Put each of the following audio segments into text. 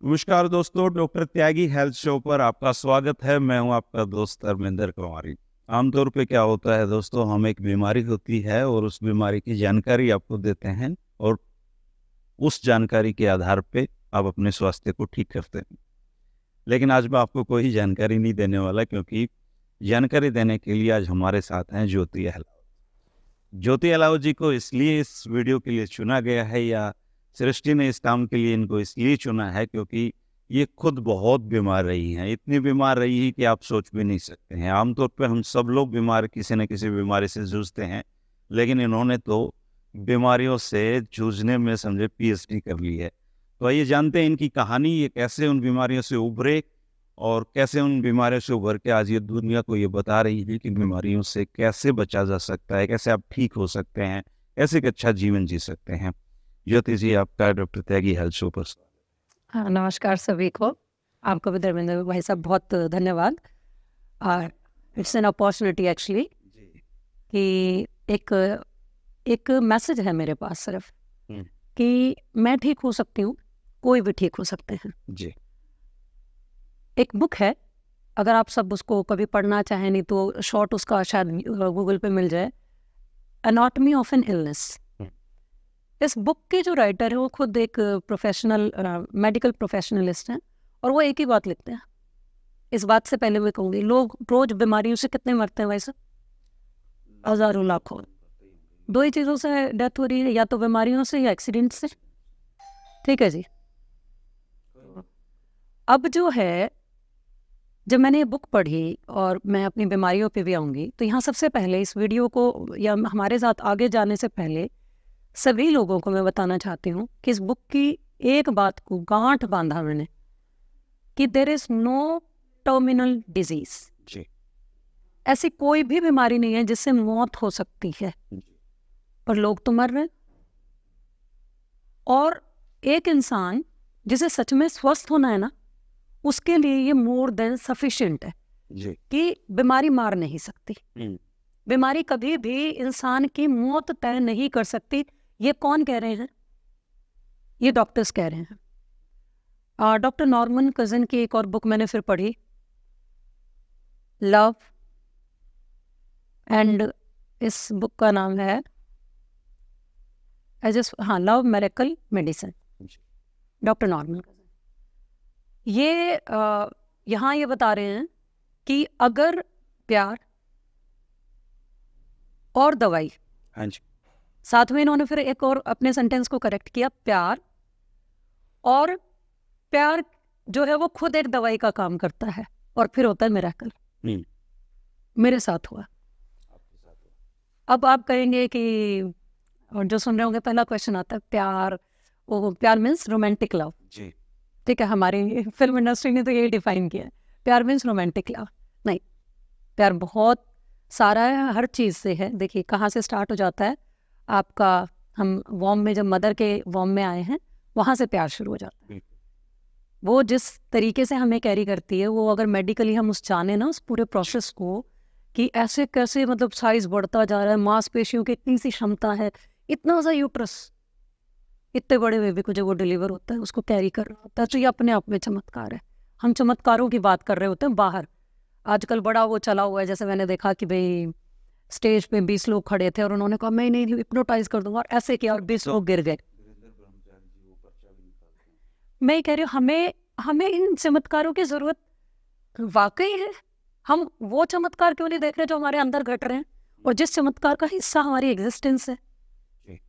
नमस्कार दोस्तों, डॉक्टर त्यागी health show पर आपका स्वागत है। मैं हूं आपका दोस्त धर्मेंद्र कुमारी। आमतौर पे क्या होता है दोस्तों, हम एक बीमारी होती है और उस बीमारी की जानकारी आपको देते हैं और उस जानकारी के आधार पे आप अपने स्वास्थ्य को ठीक करते हैं। लेकिन आज मैं आपको कोई जानकारी नहीं देने वाला, क्योंकि जानकारी देने के लिए आज हमारे साथ हैं ज्योति अहलावत। ज्योति अहलावत जी को इसलिए इस वीडियो के लिए चुना गया है, या सृष्टि ने इस काम के लिए इनको इसलिए चुना है क्योंकि ये खुद बहुत बीमार रही हैं। इतनी बीमार रही है कि आप सोच भी नहीं सकते हैं। आमतौर पे हम सब लोग बीमार किसी न किसी बीमारी से जूझते हैं, लेकिन इन्होंने तो बीमारियों से जूझने में समझे पीएचडी कर ली है। तो आइए जानते हैं इनकी कहानी, ये कैसे उन बीमारियों से उभरे और कैसे उन बीमारियों से उभर के आज ये दुनिया को ये बता रही है कि बीमारियों से कैसे बचा जा सकता है, कैसे आप ठीक हो सकते हैं, कैसे एक अच्छा जीवन जी सकते हैं। ज्योति जी, आपका डॉक्टर त्यागी हेल्थ शो पर। हाँ, नमस्कार सभी को। आपको भी धर्मेंद्र भाई साहब बहुत धन्यवाद। इट्स एन अपॉर्चुनिटी एक्चुअली कि एक मैसेज है मेरे पास सिर्फ कि मैं ठीक हो सकती हूँ, कोई भी ठीक हो सकते हैं जी। एक बुक है, अगर आप सब उसको कभी पढ़ना चाहें, नहीं तो शॉर्ट उसका शायद गूगल पे मिल जाए, एनाटॉमी ऑफ एन इलनेस। इस बुक के जो राइटर है वो खुद एक प्रोफेशनल मेडिकल प्रोफेशनलिस्ट हैं और वो एक ही बात लिखते हैं। इस बात से पहले मैं कहूँगी, लोग रोज बीमारियों से कितने मरते हैं वैसे? हजारों, लाखों। दो ही चीज़ों से डेथ हो रही है, या तो बीमारियों से या एक्सीडेंट से। ठीक है जी। अब जो है, जब मैंने ये बुक पढ़ी और मैं अपनी बीमारियों पे भी आऊँगी, तो यहाँ सबसे पहले इस वीडियो को या हमारे साथ आगे जाने से पहले सभी लोगों को मैं बताना चाहती हूँ कि इस बुक की एक बात को गांठ बांधा मैंने कि there is no terminal disease. ऐसी कोई भी बीमारी नहीं है जिससे मौत हो सकती है, पर लोग तो मर रहे हैं। और एक इंसान जिसे सच में स्वस्थ होना है ना, उसके लिए ये मोर देन सफिशिएंट है कि बीमारी मार नहीं सकती। बीमारी कभी भी इंसान की मौत तय नहीं कर सकती। ये कौन कह रहे हैं? ये डॉक्टर्स कह रहे हैं। डॉक्टर नॉर्मन कजन की एक और बुक मैंने फिर पढ़ी, लव, एंड इस बुक का नाम है love miracle medicine, doctor Norman cousin. ये यहाँ ये बता रहे हैं कि अगर प्यार और दवाई, हाँ जी, साथ में इन्होंने फिर एक और अपने सेंटेंस को करेक्ट किया, प्यार जो है वो खुद एक दवाई का काम करता है और फिर होता है मिरेकल। मेरे साथ हुआ। अब आप कहेंगे कि, और जो सुन रहे होंगे, पहला क्वेश्चन आता है प्यार मीन्स रोमांटिक लव। ठीक है, हमारी फिल्म इंडस्ट्री ने तो यही डिफाइन किया है, प्यार मीन्स रोमांटिक लव। नहीं, प्यार बहुत सारा है, हर चीज़ से है। देखिए कहाँ से स्टार्ट हो जाता है आपका, हम वॉर्म में, जब मदर के वॉर्म में आए हैं, वहाँ से प्यार शुरू हो जाता है। वो जिस तरीके से हमें कैरी करती है, वो अगर मेडिकली हम उस जाने ना उस पूरे प्रोसेस को, कि ऐसे कैसे मतलब साइज बढ़ता जा रहा है, मांसपेशियों की इतनी सी क्षमता है, इतना सा यूट्रस, इतने बड़े बेबी को जब वो डिलीवर होता है उसको कैरी कर रहा होता है, तो ये अपने आप में चमत्कार है। हम चमत्कारों की बात कर रहे होते हैं बाहर। आजकल बड़ा वो चला हुआ है, जैसे मैंने देखा कि भाई स्टेज पे 20 लोग खड़े थे और उन्होंने कहा मैं नहीं हिप्नोटाइज कर दूंगा, और ऐसे किया और 20 लोग गिर गए। मैं कह रही हूँ, हमें इन चमत्कारों की जरूरत वाकई है। हम वो चमत्कार क्यों नहीं देख रहे जो हमारे अंदर घट रहे हैं, और जिस चमत्कार का हिस्सा हमारी एग्जिस्टेंस है,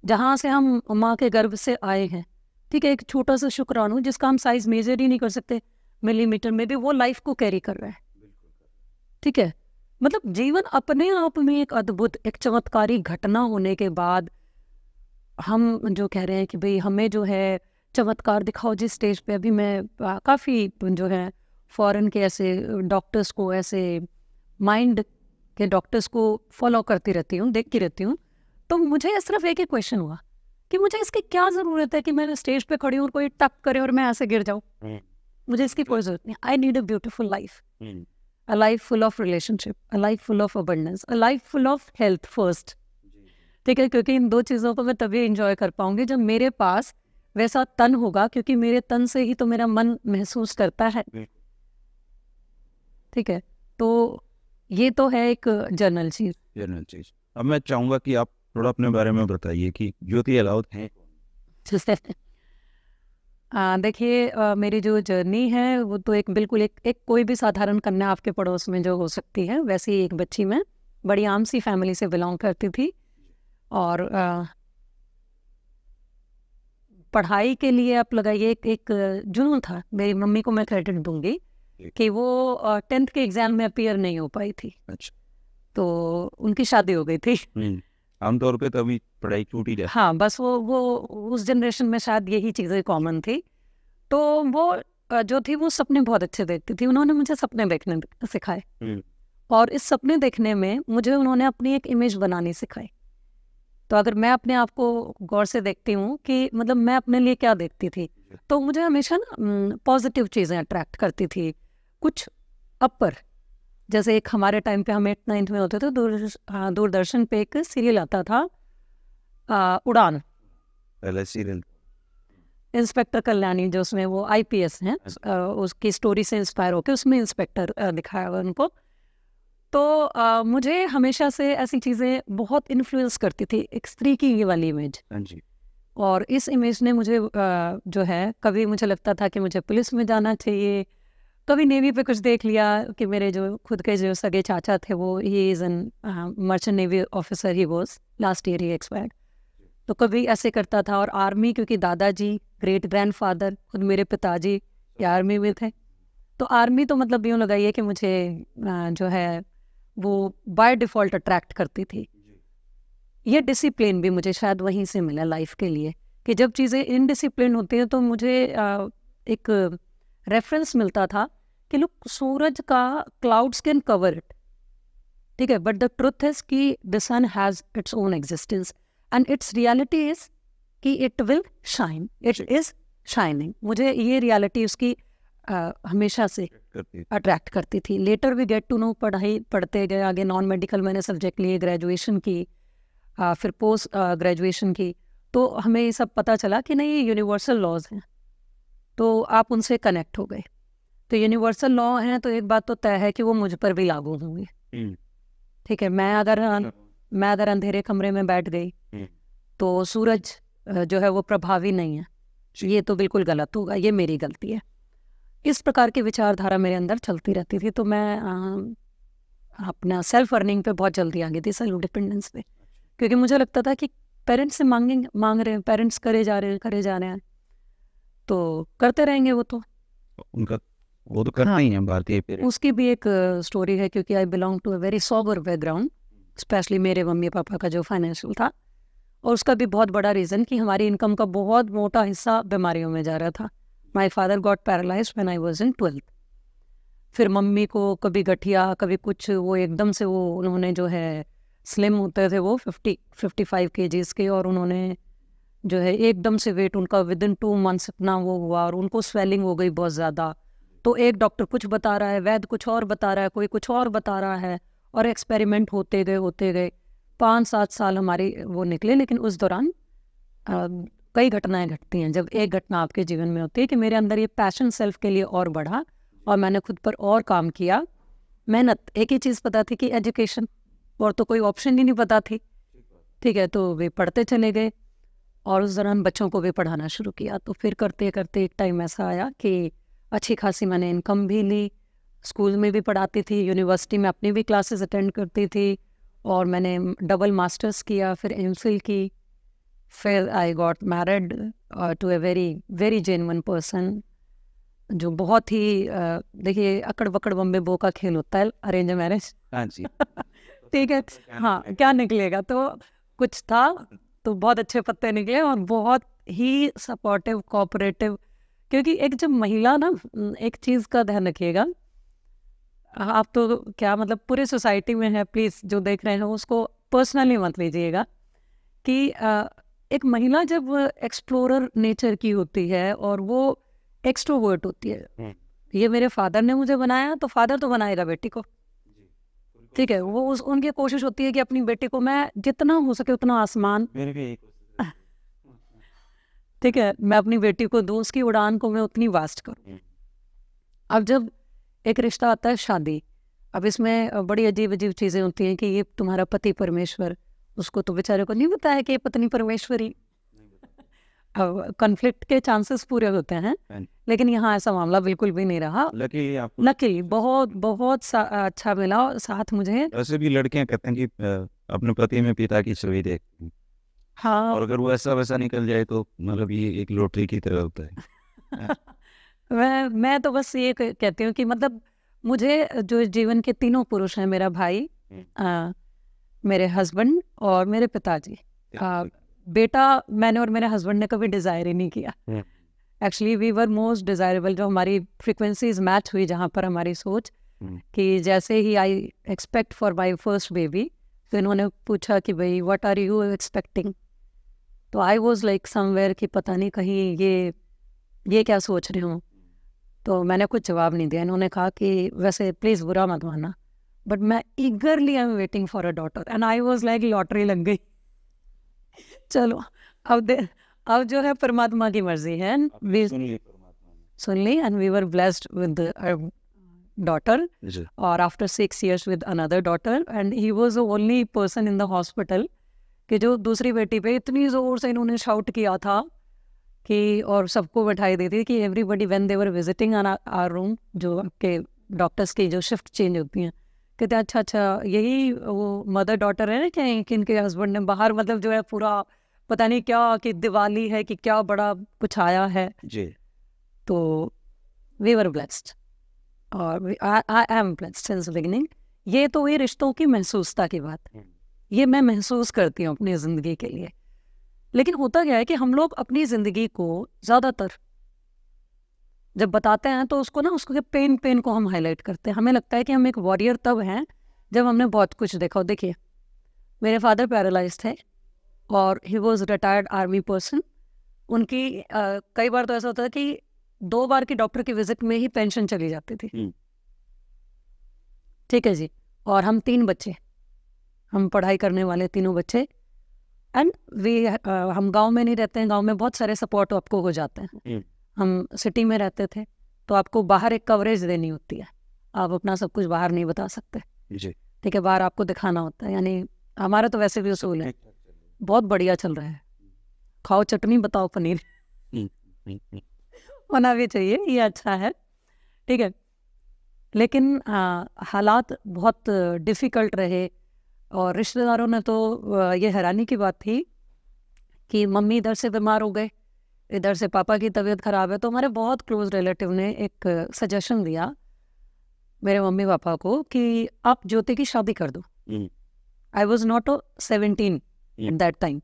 जहां से हम माँ के गर्भ से आए हैं। ठीक है, एक छोटा सा शुक्राणु जिसका हम साइज मेजर ही नहीं कर सकते मिलीमीटर में भी, वो लाइफ को कैरी कर रहा है। ठीक है, मतलब जीवन अपने आप में एक अद्भुत, एक चमत्कारी घटना होने के बाद हम जो कह रहे हैं कि भाई हमें जो है चमत्कार दिखाओ। जिस स्टेज पे अभी मैं काफ़ी जो है फॉरेन के ऐसे डॉक्टर्स को, ऐसे माइंड के डॉक्टर्स को फॉलो करती रहती हूँ, देखती रहती हूँ, तो मुझे सिर्फ एक ही क्वेश्चन हुआ कि मुझे इसकी क्या ज़रूरत है कि मैं स्टेज पे खड़ी हूँ और कोई टक करे और मैं ऐसे गिर जाऊँ। मुझे इसकी कोई ज़रूरत नहीं। I need a beautiful life, a life full of relationship, a life full of abundance, a life full of health first। ठीक है, क्योंकि इन दो चीज़ों को मैं तभी एंजॉय कर पाऊंगी जब मेरे पास वैसा तन होगा, क्योंकि मेरे तन से ही तो मेरा मन महसूस करता है। ठीक है, तो ये तो है एक जनरल चीज। अब मैं चाहूंगा कि आप थोड़ा अपने बारे में बताइए कि ज्योति अलाउद है। देखिए, मेरी जो जर्नी है वो तो एक बिल्कुल एक कोई भी साधारण कन्या आपके पड़ोस में जो हो सकती है, वैसी एक बच्ची मैं बड़ी आम सी फैमिली से बिलोंग करती थी। और पढ़ाई के लिए आप लगाइए एक जुनून था। मेरी मम्मी को मैं क्रेडिट दूंगी कि वो 10th के एग्जाम में अपीयर नहीं हो पाई थी। अच्छा। तो उनकी शादी हो गई थी। आमतौर पे तभी पढ़ाई छूटी जाती। हाँ, बस वो उस जनरेशन में शायद यही चीज़ें कॉमन थी। तो वो जो थी वो सपने बहुत अच्छे देखती थी। उन्होंने मुझे सपने देखने सिखाए, और इस सपने देखने में मुझे उन्होंने अपनी एक इमेज बनानी सिखाई। तो अगर मैं अपने आप को गौर से देखती हूँ कि मतलब मैं अपने लिए क्या देखती थी, तो मुझे हमेशा ना पॉजिटिव चीज़ें अट्रैक्ट करती थी, कुछ अपर। जैसे एक हमारे टाइम पे हम 8th-9th में होते थे, दूरदर्शन पे एक सीरियल आता था, उड़ान, पहले सीरियल इंस्पेक्टर कल्याणी, जो उसमें वो IPS हैं। उसकी स्टोरी से इंस्पायर होकर उसमें इंस्पेक्टर दिखाया हुआ उनको। तो मुझे हमेशा से ऐसी चीज़ें बहुत इन्फ्लुएंस करती थी, एक स्त्री की ये वाली इमेज। और इस इमेज ने मुझे जो है, कभी मुझे लगता था कि मुझे पुलिस में जाना चाहिए, कभी नेवी पे कुछ देख लिया कि मेरे जो खुद के जो सगे चाचा थे वो he is an merchant navy officer, he was last year he expired. तो कभी ऐसे करता था। और आर्मी, क्योंकि दादाजी ग्रेट ग्रैंडफादर खुद मेरे पिताजी आर्मी में थे, तो आर्मी तो मतलब यूँ लगाइए कि मुझे जो है वो बाय डिफ़ॉल्ट अट्रैक्ट करती थी। ये डिसिप्लिन भी मुझे शायद वहीं से मिला लाइफ के लिए, कि जब चीज़ें इनडिसिप्लिन होती हैं तो मुझे एक रेफरेंस मिलता था कि लोग, सूरज का क्लाउड्स कैन कवर इट, ठीक है, बट द ट्रुथ इज कि the sun has its own existence and its reality is कि it will shine, it is shining. मुझे ये रियलिटी उसकी हमेशा से अट्रैक्ट करती थी। Later we get to know, पढ़ाई पढ़ते गए आगे, नॉन मेडिकल मैंने सब्जेक्ट लिए, ग्रेजुएशन की, फिर पोस्ट ग्रेजुएशन की, तो हमें ये सब पता चला कि नहीं, ये यूनिवर्सल लॉज हैं, तो आप उनसे कनेक्ट हो गए। तो यूनिवर्सल लॉ हैं तो एक बात तो तय है कि वो मुझ पर भी लागू होंगे। ठीक है, मैं अगर अंधेरे कमरे में बैठ गई तो सूरज जो है वो प्रभावी नहीं है, ये तो बिल्कुल गलत होगा, ये मेरी गलती है। इस प्रकार की विचारधारा मेरे अंदर चलती रहती थी। तो मैं अपना सेल्फ अर्निंग पे बहुत जल्दी आ गई थी, सेल्फ डिपेंडेंस पे, क्योंकि मुझे लगता था कि पेरेंट्स से मांग रहे हैं, पेरेंट्स करे जा रहे हैं तो करते रहेंगे वो तो करना ही है भारतीय पेरेंट्स। उसकी भी एक स्टोरी है, क्योंकि I belong to a very sober background, specially मेरे मम्मी पापा का जो फाइनेंशियल था, और उसका भी बहुत बड़ा रीज़न कि हमारी इनकम का बहुत मोटा हिस्सा बीमारियों में जा रहा था। My father got paralysed when I was in 12th। फिर मम्मी को कभी गठिया, कभी कुछ, वो एकदम से वो उन्होंने जो है, स्लिम होते थे वो 50-55 kgs के, और उन्होंने जो है एकदम से वेट उनका विदिन 2 months इतना वो हुआ, और उनको स्वेलिंग हो गई बहुत ज़्यादा। तो एक डॉक्टर कुछ बता रहा है, वैद्य कुछ और बता रहा है, कोई कुछ और बता रहा है, और एक्सपेरिमेंट होते गए 5-7 साल हमारे वो निकले। लेकिन उस दौरान कई घटनाएं घटती हैं। जब एक घटना आपके जीवन में होती है कि मेरे अंदर ये पैशन सेल्फ के लिए और बढ़ा, और मैंने खुद पर और काम किया, मेहनत। एक ही चीज़ पता थी कि एजुकेशन, और तो कोई ऑप्शन ही नहीं पता थी। ठीक है, तो वे पढ़ते चले गए, और उस दौरान बच्चों को भी पढ़ाना शुरू किया। तो फिर करते करते एक टाइम ऐसा आया कि अच्छी खासी मैंने इनकम भी ली, स्कूल में भी पढ़ाती थी, यूनिवर्सिटी में अपनी भी क्लासेस अटेंड करती थी, और मैंने डबल मास्टर्स किया, फिर MPhil की, फिर I got married to a very very genuine person, जो बहुत ही देखिए, अकड़ बकड़ बम्बे बो का खेल होता है अरेंज मैरिज। हाँ जी। ठीक है, हाँ, क्या निकलेगा, तो कुछ था, तो बहुत अच्छे पत्ते निकले, और बहुत ही सपोर्टिव, कोऑपरेटिव। क्योंकि एक जब महिला ना, एक चीज़ का ध्यान रखिएगा, आप तो क्या मतलब पूरे सोसाइटी में है, प्लीज़ जो देख रहे हैं उसको पर्सनली मत लीजिएगा, कि एक महिला जब एक्सप्लोरर नेचर की होती है और वो एक्सट्रोवर्ट होती है, ये मेरे फादर ने मुझे बनाया, तो फादर तो बनाएगा बेटी को, ठीक है, वो उनकी कोशिश होती है कि अपनी बेटी को मैं जितना हो सके उतना आसमान, ठीक है, मैं अपनी बेटी को दूँ, उसकी उड़ान को मैं उतनी वास्ट करूँ। अब जब एक रिश्ता आता है शादी, अब इसमें बड़ी अजीब अजीब चीज़ें होती हैं कि ये तुम्हारा पति परमेश्वर, उसको तो बेचारे को नहीं पता है कि ये पत्नी परमेश्वरी। अब कॉन्फ्लिक्ट के चांसेस पूरे होते हैं, लेकिन यहाँ ऐसा मामला बिल्कुल भी नहीं रहा। लकीली बहुत बहुत अच्छा मिला साथ मुझे। वैसे भी लड़कियां कहते हैं कि अपने पति में पिता की छवि देखती हैं। हाँ, और अगर वो ऐसा वैसा निकल जाए तो मतलब ये एक लॉटरी की तरह होता है। मैं तो बस ये कहती हूँ कि मतलब मुझे जो जीवन के तीनों पुरुष हैं, मेरा भाई, मेरे हस्बैंड और मेरे पिताजी, बेटा मैंने और मेरे हस्बैंड ने कभी डिज़ायर ही नहीं किया। Actually we were most desirable, जो हमारी फ्रिक्वेंसीज मैच हुई, जहाँ पर हमारी सोच कि जैसे ही I expect for my first baby, तो इन्होंने पूछा कि भाई व्हाट आर यू एक्सपेक्टिंग, तो आई वॉज लाइक समवेयर कि पता नहीं कहीं ये क्या सोच रही हूँ। तो मैंने कुछ जवाब नहीं दिया। इन्होंने कहा कि वैसे प्लीज़ बुरा मत मानना, बट मैं ईगरली I am waiting for a daughter, and I was like lottery लग गई। चलो अब जो है परमात्मा की मर्जी है, सुन ली, and we were blessed with daughter, और after 6 years with another daughter, and he was the only person in the hospital कि जो दूसरी बेटी पे इतनी ज़ोर से इन्होंने शाउट किया था कि, और सबको बैठाई दी थी कि everybody when they were visiting our room, जो आपके डॉक्टर्स की जो शिफ्ट चेंज होती हैं, कहते हैं अच्छा यही वो मदर डॉटर है ना, कि इनके हस्बैंड ने बाहर मतलब जो है पूरा पता नहीं क्या कि दिवाली है कि क्या बड़ा कुछ आया है जी। तो वी वर ब्लेस्ड, और I am blessed since beginning. ये तो ये रिश्तों की महसूसता की बात, ये मैं महसूस करती हूँ अपनी ज़िंदगी के लिए। लेकिन होता क्या है कि हम लोग अपनी ज़िंदगी को ज़्यादातर जब बताते हैं तो उसको उसके पेन को हम हाईलाइट करते हैं। हमें लगता है कि हम एक वॉरियर तब हैं जब हमने बहुत कुछ देखा। देखिए, मेरे फादर पैरालाइज थे और he was retired army person. उनकी कई बार तो ऐसा होता है कि 2 बार की डॉक्टर की विजिट में ही पेंशन चली जाती थी। ठीक है जी। और हम 3 बच्चे, हम पढ़ाई करने वाले तीनों बच्चे, एंड हम गांव में नहीं रहते हैं। गांव में बहुत सारे सपोर्ट आपको हो जाते हैं। हम सिटी में रहते थे तो आपको बाहर एक कवरेज देनी होती है, आप अपना सब कुछ बाहर नहीं बता सकते। ठीक है, बाहर आपको दिखाना होता है। यानी हमारा तो वैसे भी उसूल है, बहुत बढ़िया चल रहा है, खाओ चटनी बताओ पनीर होना भी चाहिए, ये अच्छा है। ठीक है, लेकिन हालात बहुत डिफ़िकल्ट रहे, और रिश्तेदारों ने तो ये हैरानी की बात थी कि मम्मी इधर से बीमार हो गए, इधर से पापा की तबीयत ख़राब है, तो हमारे बहुत क्लोज रिलेटिव ने एक सजेशन दिया मेरे मम्मी पापा को कि आप ज्योति की शादी कर दो। I was not 17 at that time,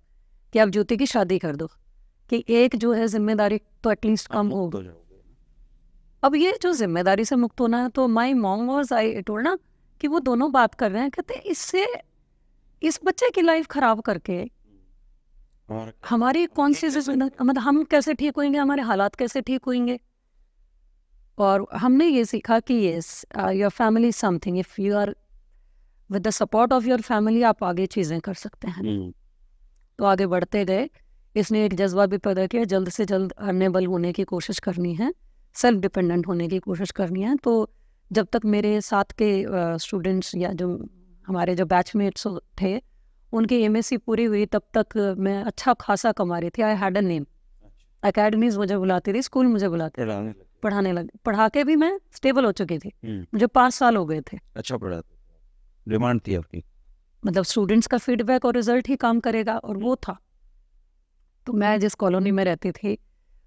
कि आप ज्योति की शादी कर दो, कि एक जो है जिम्मेदारी तो एटलीस्ट कम हो। अब ये जो जिम्मेदारी से मुक्त होना है, तो my mom was, I told ना कि वो दोनों बात कर रहे हैं, कहते इससे इस बच्चे की लाइफ खराब करके हमारी कौन सी मतलब हम कैसे ठीक होंगे, हमारे हालात कैसे ठीक होंगे। और हमने ये सीखा कि yes, your family is something, if you are with the support of your family आप आगे चीज़ें कर सकते हैं। तो आगे बढ़ते गए। इसने एक जज्बा भी पैदा किया, जल्द से जल्द अर्नेबल होने की कोशिश करनी है, सेल्फ डिपेंडेंट होने की कोशिश करनी है। तो जब तक मेरे साथ के स्टूडेंट्स या जो हमारे जो बैचमेट्स थे उनकी एमएससी पूरी हुई, तब तक मैं अच्छा खासा कमा रही थी। I had a name, academies मुझे बुलाती थी, स्कूल मुझे बुलाते थे, पढ़ाने लगे, पढ़ा के भी मैं स्टेबल हो चुकी थी। मुझे 5 साल हो गए थे। अच्छा पढ़ा, डिमांड थी आपकी, मतलब स्टूडेंट्स का फीडबैक और रिजल्ट ही काम करेगा, और वो था। तो मैं जिस कॉलोनी में रहती थी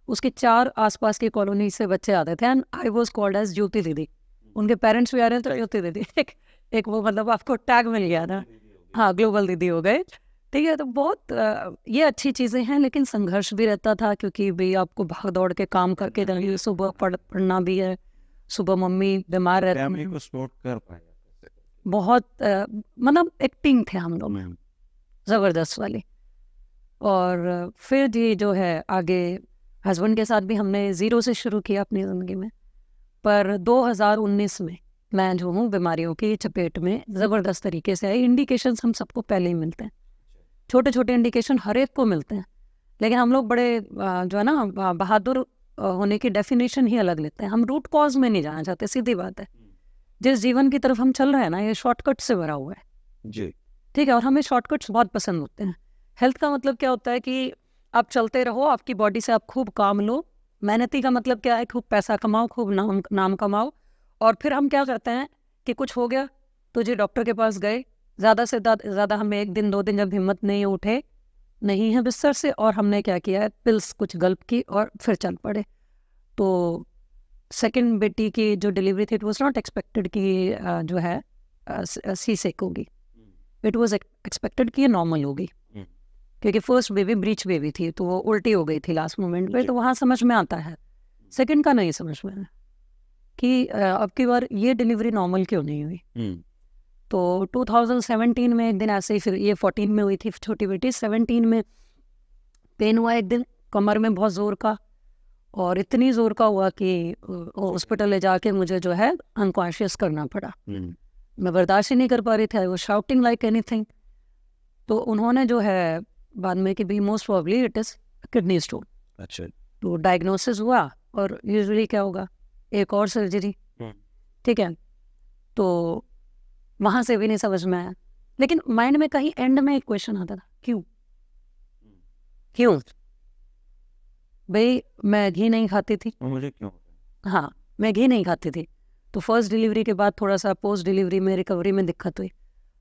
उसके 4 आसपास की कॉलोनी से बच्चे आते थे, and I was called as Jyoti didi. उनके पेरेंट्स भी आ रहे थे, ज्योति दीदी एक वो मतलब आपको टैग मिल गया ना, हाँ, ग्लोबल दीदी हो गए। ठीक है, तो बहुत ये अच्छी चीज़ें हैं, लेकिन संघर्ष भी रहता था, क्योंकि भाई आपको भाग दौड़ के काम करके सुबह पढ़ना भी है, सुबह मम्मी बीमार रहती को सपोर्ट कर पाए, बहुत मतलब एक टीम थे हम लोग, ज़बरदस्त वाली। और फिर जी जो है आगे हस्बैंड के साथ भी हमने ज़ीरो से शुरू किया अपनी ज़िंदगी में। पर 2019 में मैं जो हूँ बीमारियों की चपेट में ज़बरदस्त तरीके से आई। इंडिकेशंस हम सबको पहले ही मिलते हैं, छोटे छोटे इंडिकेशन हर एक को मिलते हैं, लेकिन हम लोग बड़े जो है ना बहादुर होने की डेफिनेशन ही अलग लेते हैं। हम रूट कॉज में नहीं जाना चाहते, सीधी बात है। जिस जीवन की तरफ हम चल रहे हैं ना, ये शॉर्टकट से भरा हुआ है जी। ठीक है, और हमें शॉर्टकट्स बहुत पसंद होते हैं। हेल्थ का मतलब क्या होता है कि आप चलते रहो, आपकी बॉडी से आप खूब काम लो। मेहनती का मतलब क्या है, खूब पैसा कमाओ, खूब नाम कमाओ। और फिर हम क्या करते हैं कि कुछ हो गया तो जी डॉक्टर के पास गए, ज़्यादा से ज़्यादा हमें 1 दिन 2 दिन जब हिम्मत नहीं उठे, नहीं है बिस्तर से, और हमने क्या किया है, पिल्स कुछ गल्प की और फिर चल पड़े। तो सेकंड बेटी की जो डिलीवरी थी, इट वाज नॉट एक्सपेक्टेड कि जो है सी सेक होगी। इट वाज एक्सपेक्टेड कि ये नॉर्मल होगी, क्योंकि फर्स्ट बेबी ब्रीच बेबी थी, तो वो उल्टी हो गई थी लास्ट मोमेंट पे। तो वहाँ समझ में आता है, सेकंड का नहीं समझ में आया कि अब की बार ये डिलीवरी नॉर्मल क्यों नहीं हुई। तो 2017 में एक दिन ऐसे ही, फिर ये 14 में हुई थी छोटी बेटी, 17 में पेन हुआ एक दिन कमर में बहुत ज़ोर का, और इतनी ज़ोर का हुआ कि हॉस्पिटल ले जाके मुझे जो है अनकॉन्शियस करना पड़ा। मैं बर्दाश्त ही नहीं कर पा रही थी, वो शाउटिंग लाइक एनीथिंग। तो उन्होंने जो है बाद में कि भी most probably it is kidney stone. अच्छा। तो डायग्नोसिस हुआ, और यूजुअली क्या होगा, एक और सर्जरी। ठीक है, तो वहाँ से भी नहीं समझ में आया। लेकिन माइंड में कहीं एंड में एक क्वेश्चन आता था, क्यों भाई, मैं घी नहीं खाती थी। मुझे क्यों? हाँ, मैं घी नहीं खाती थी। तो फर्स्ट डिलीवरी के बाद थोड़ा सा पोस्ट डिलीवरी में रिकवरी में दिक्कत हुई,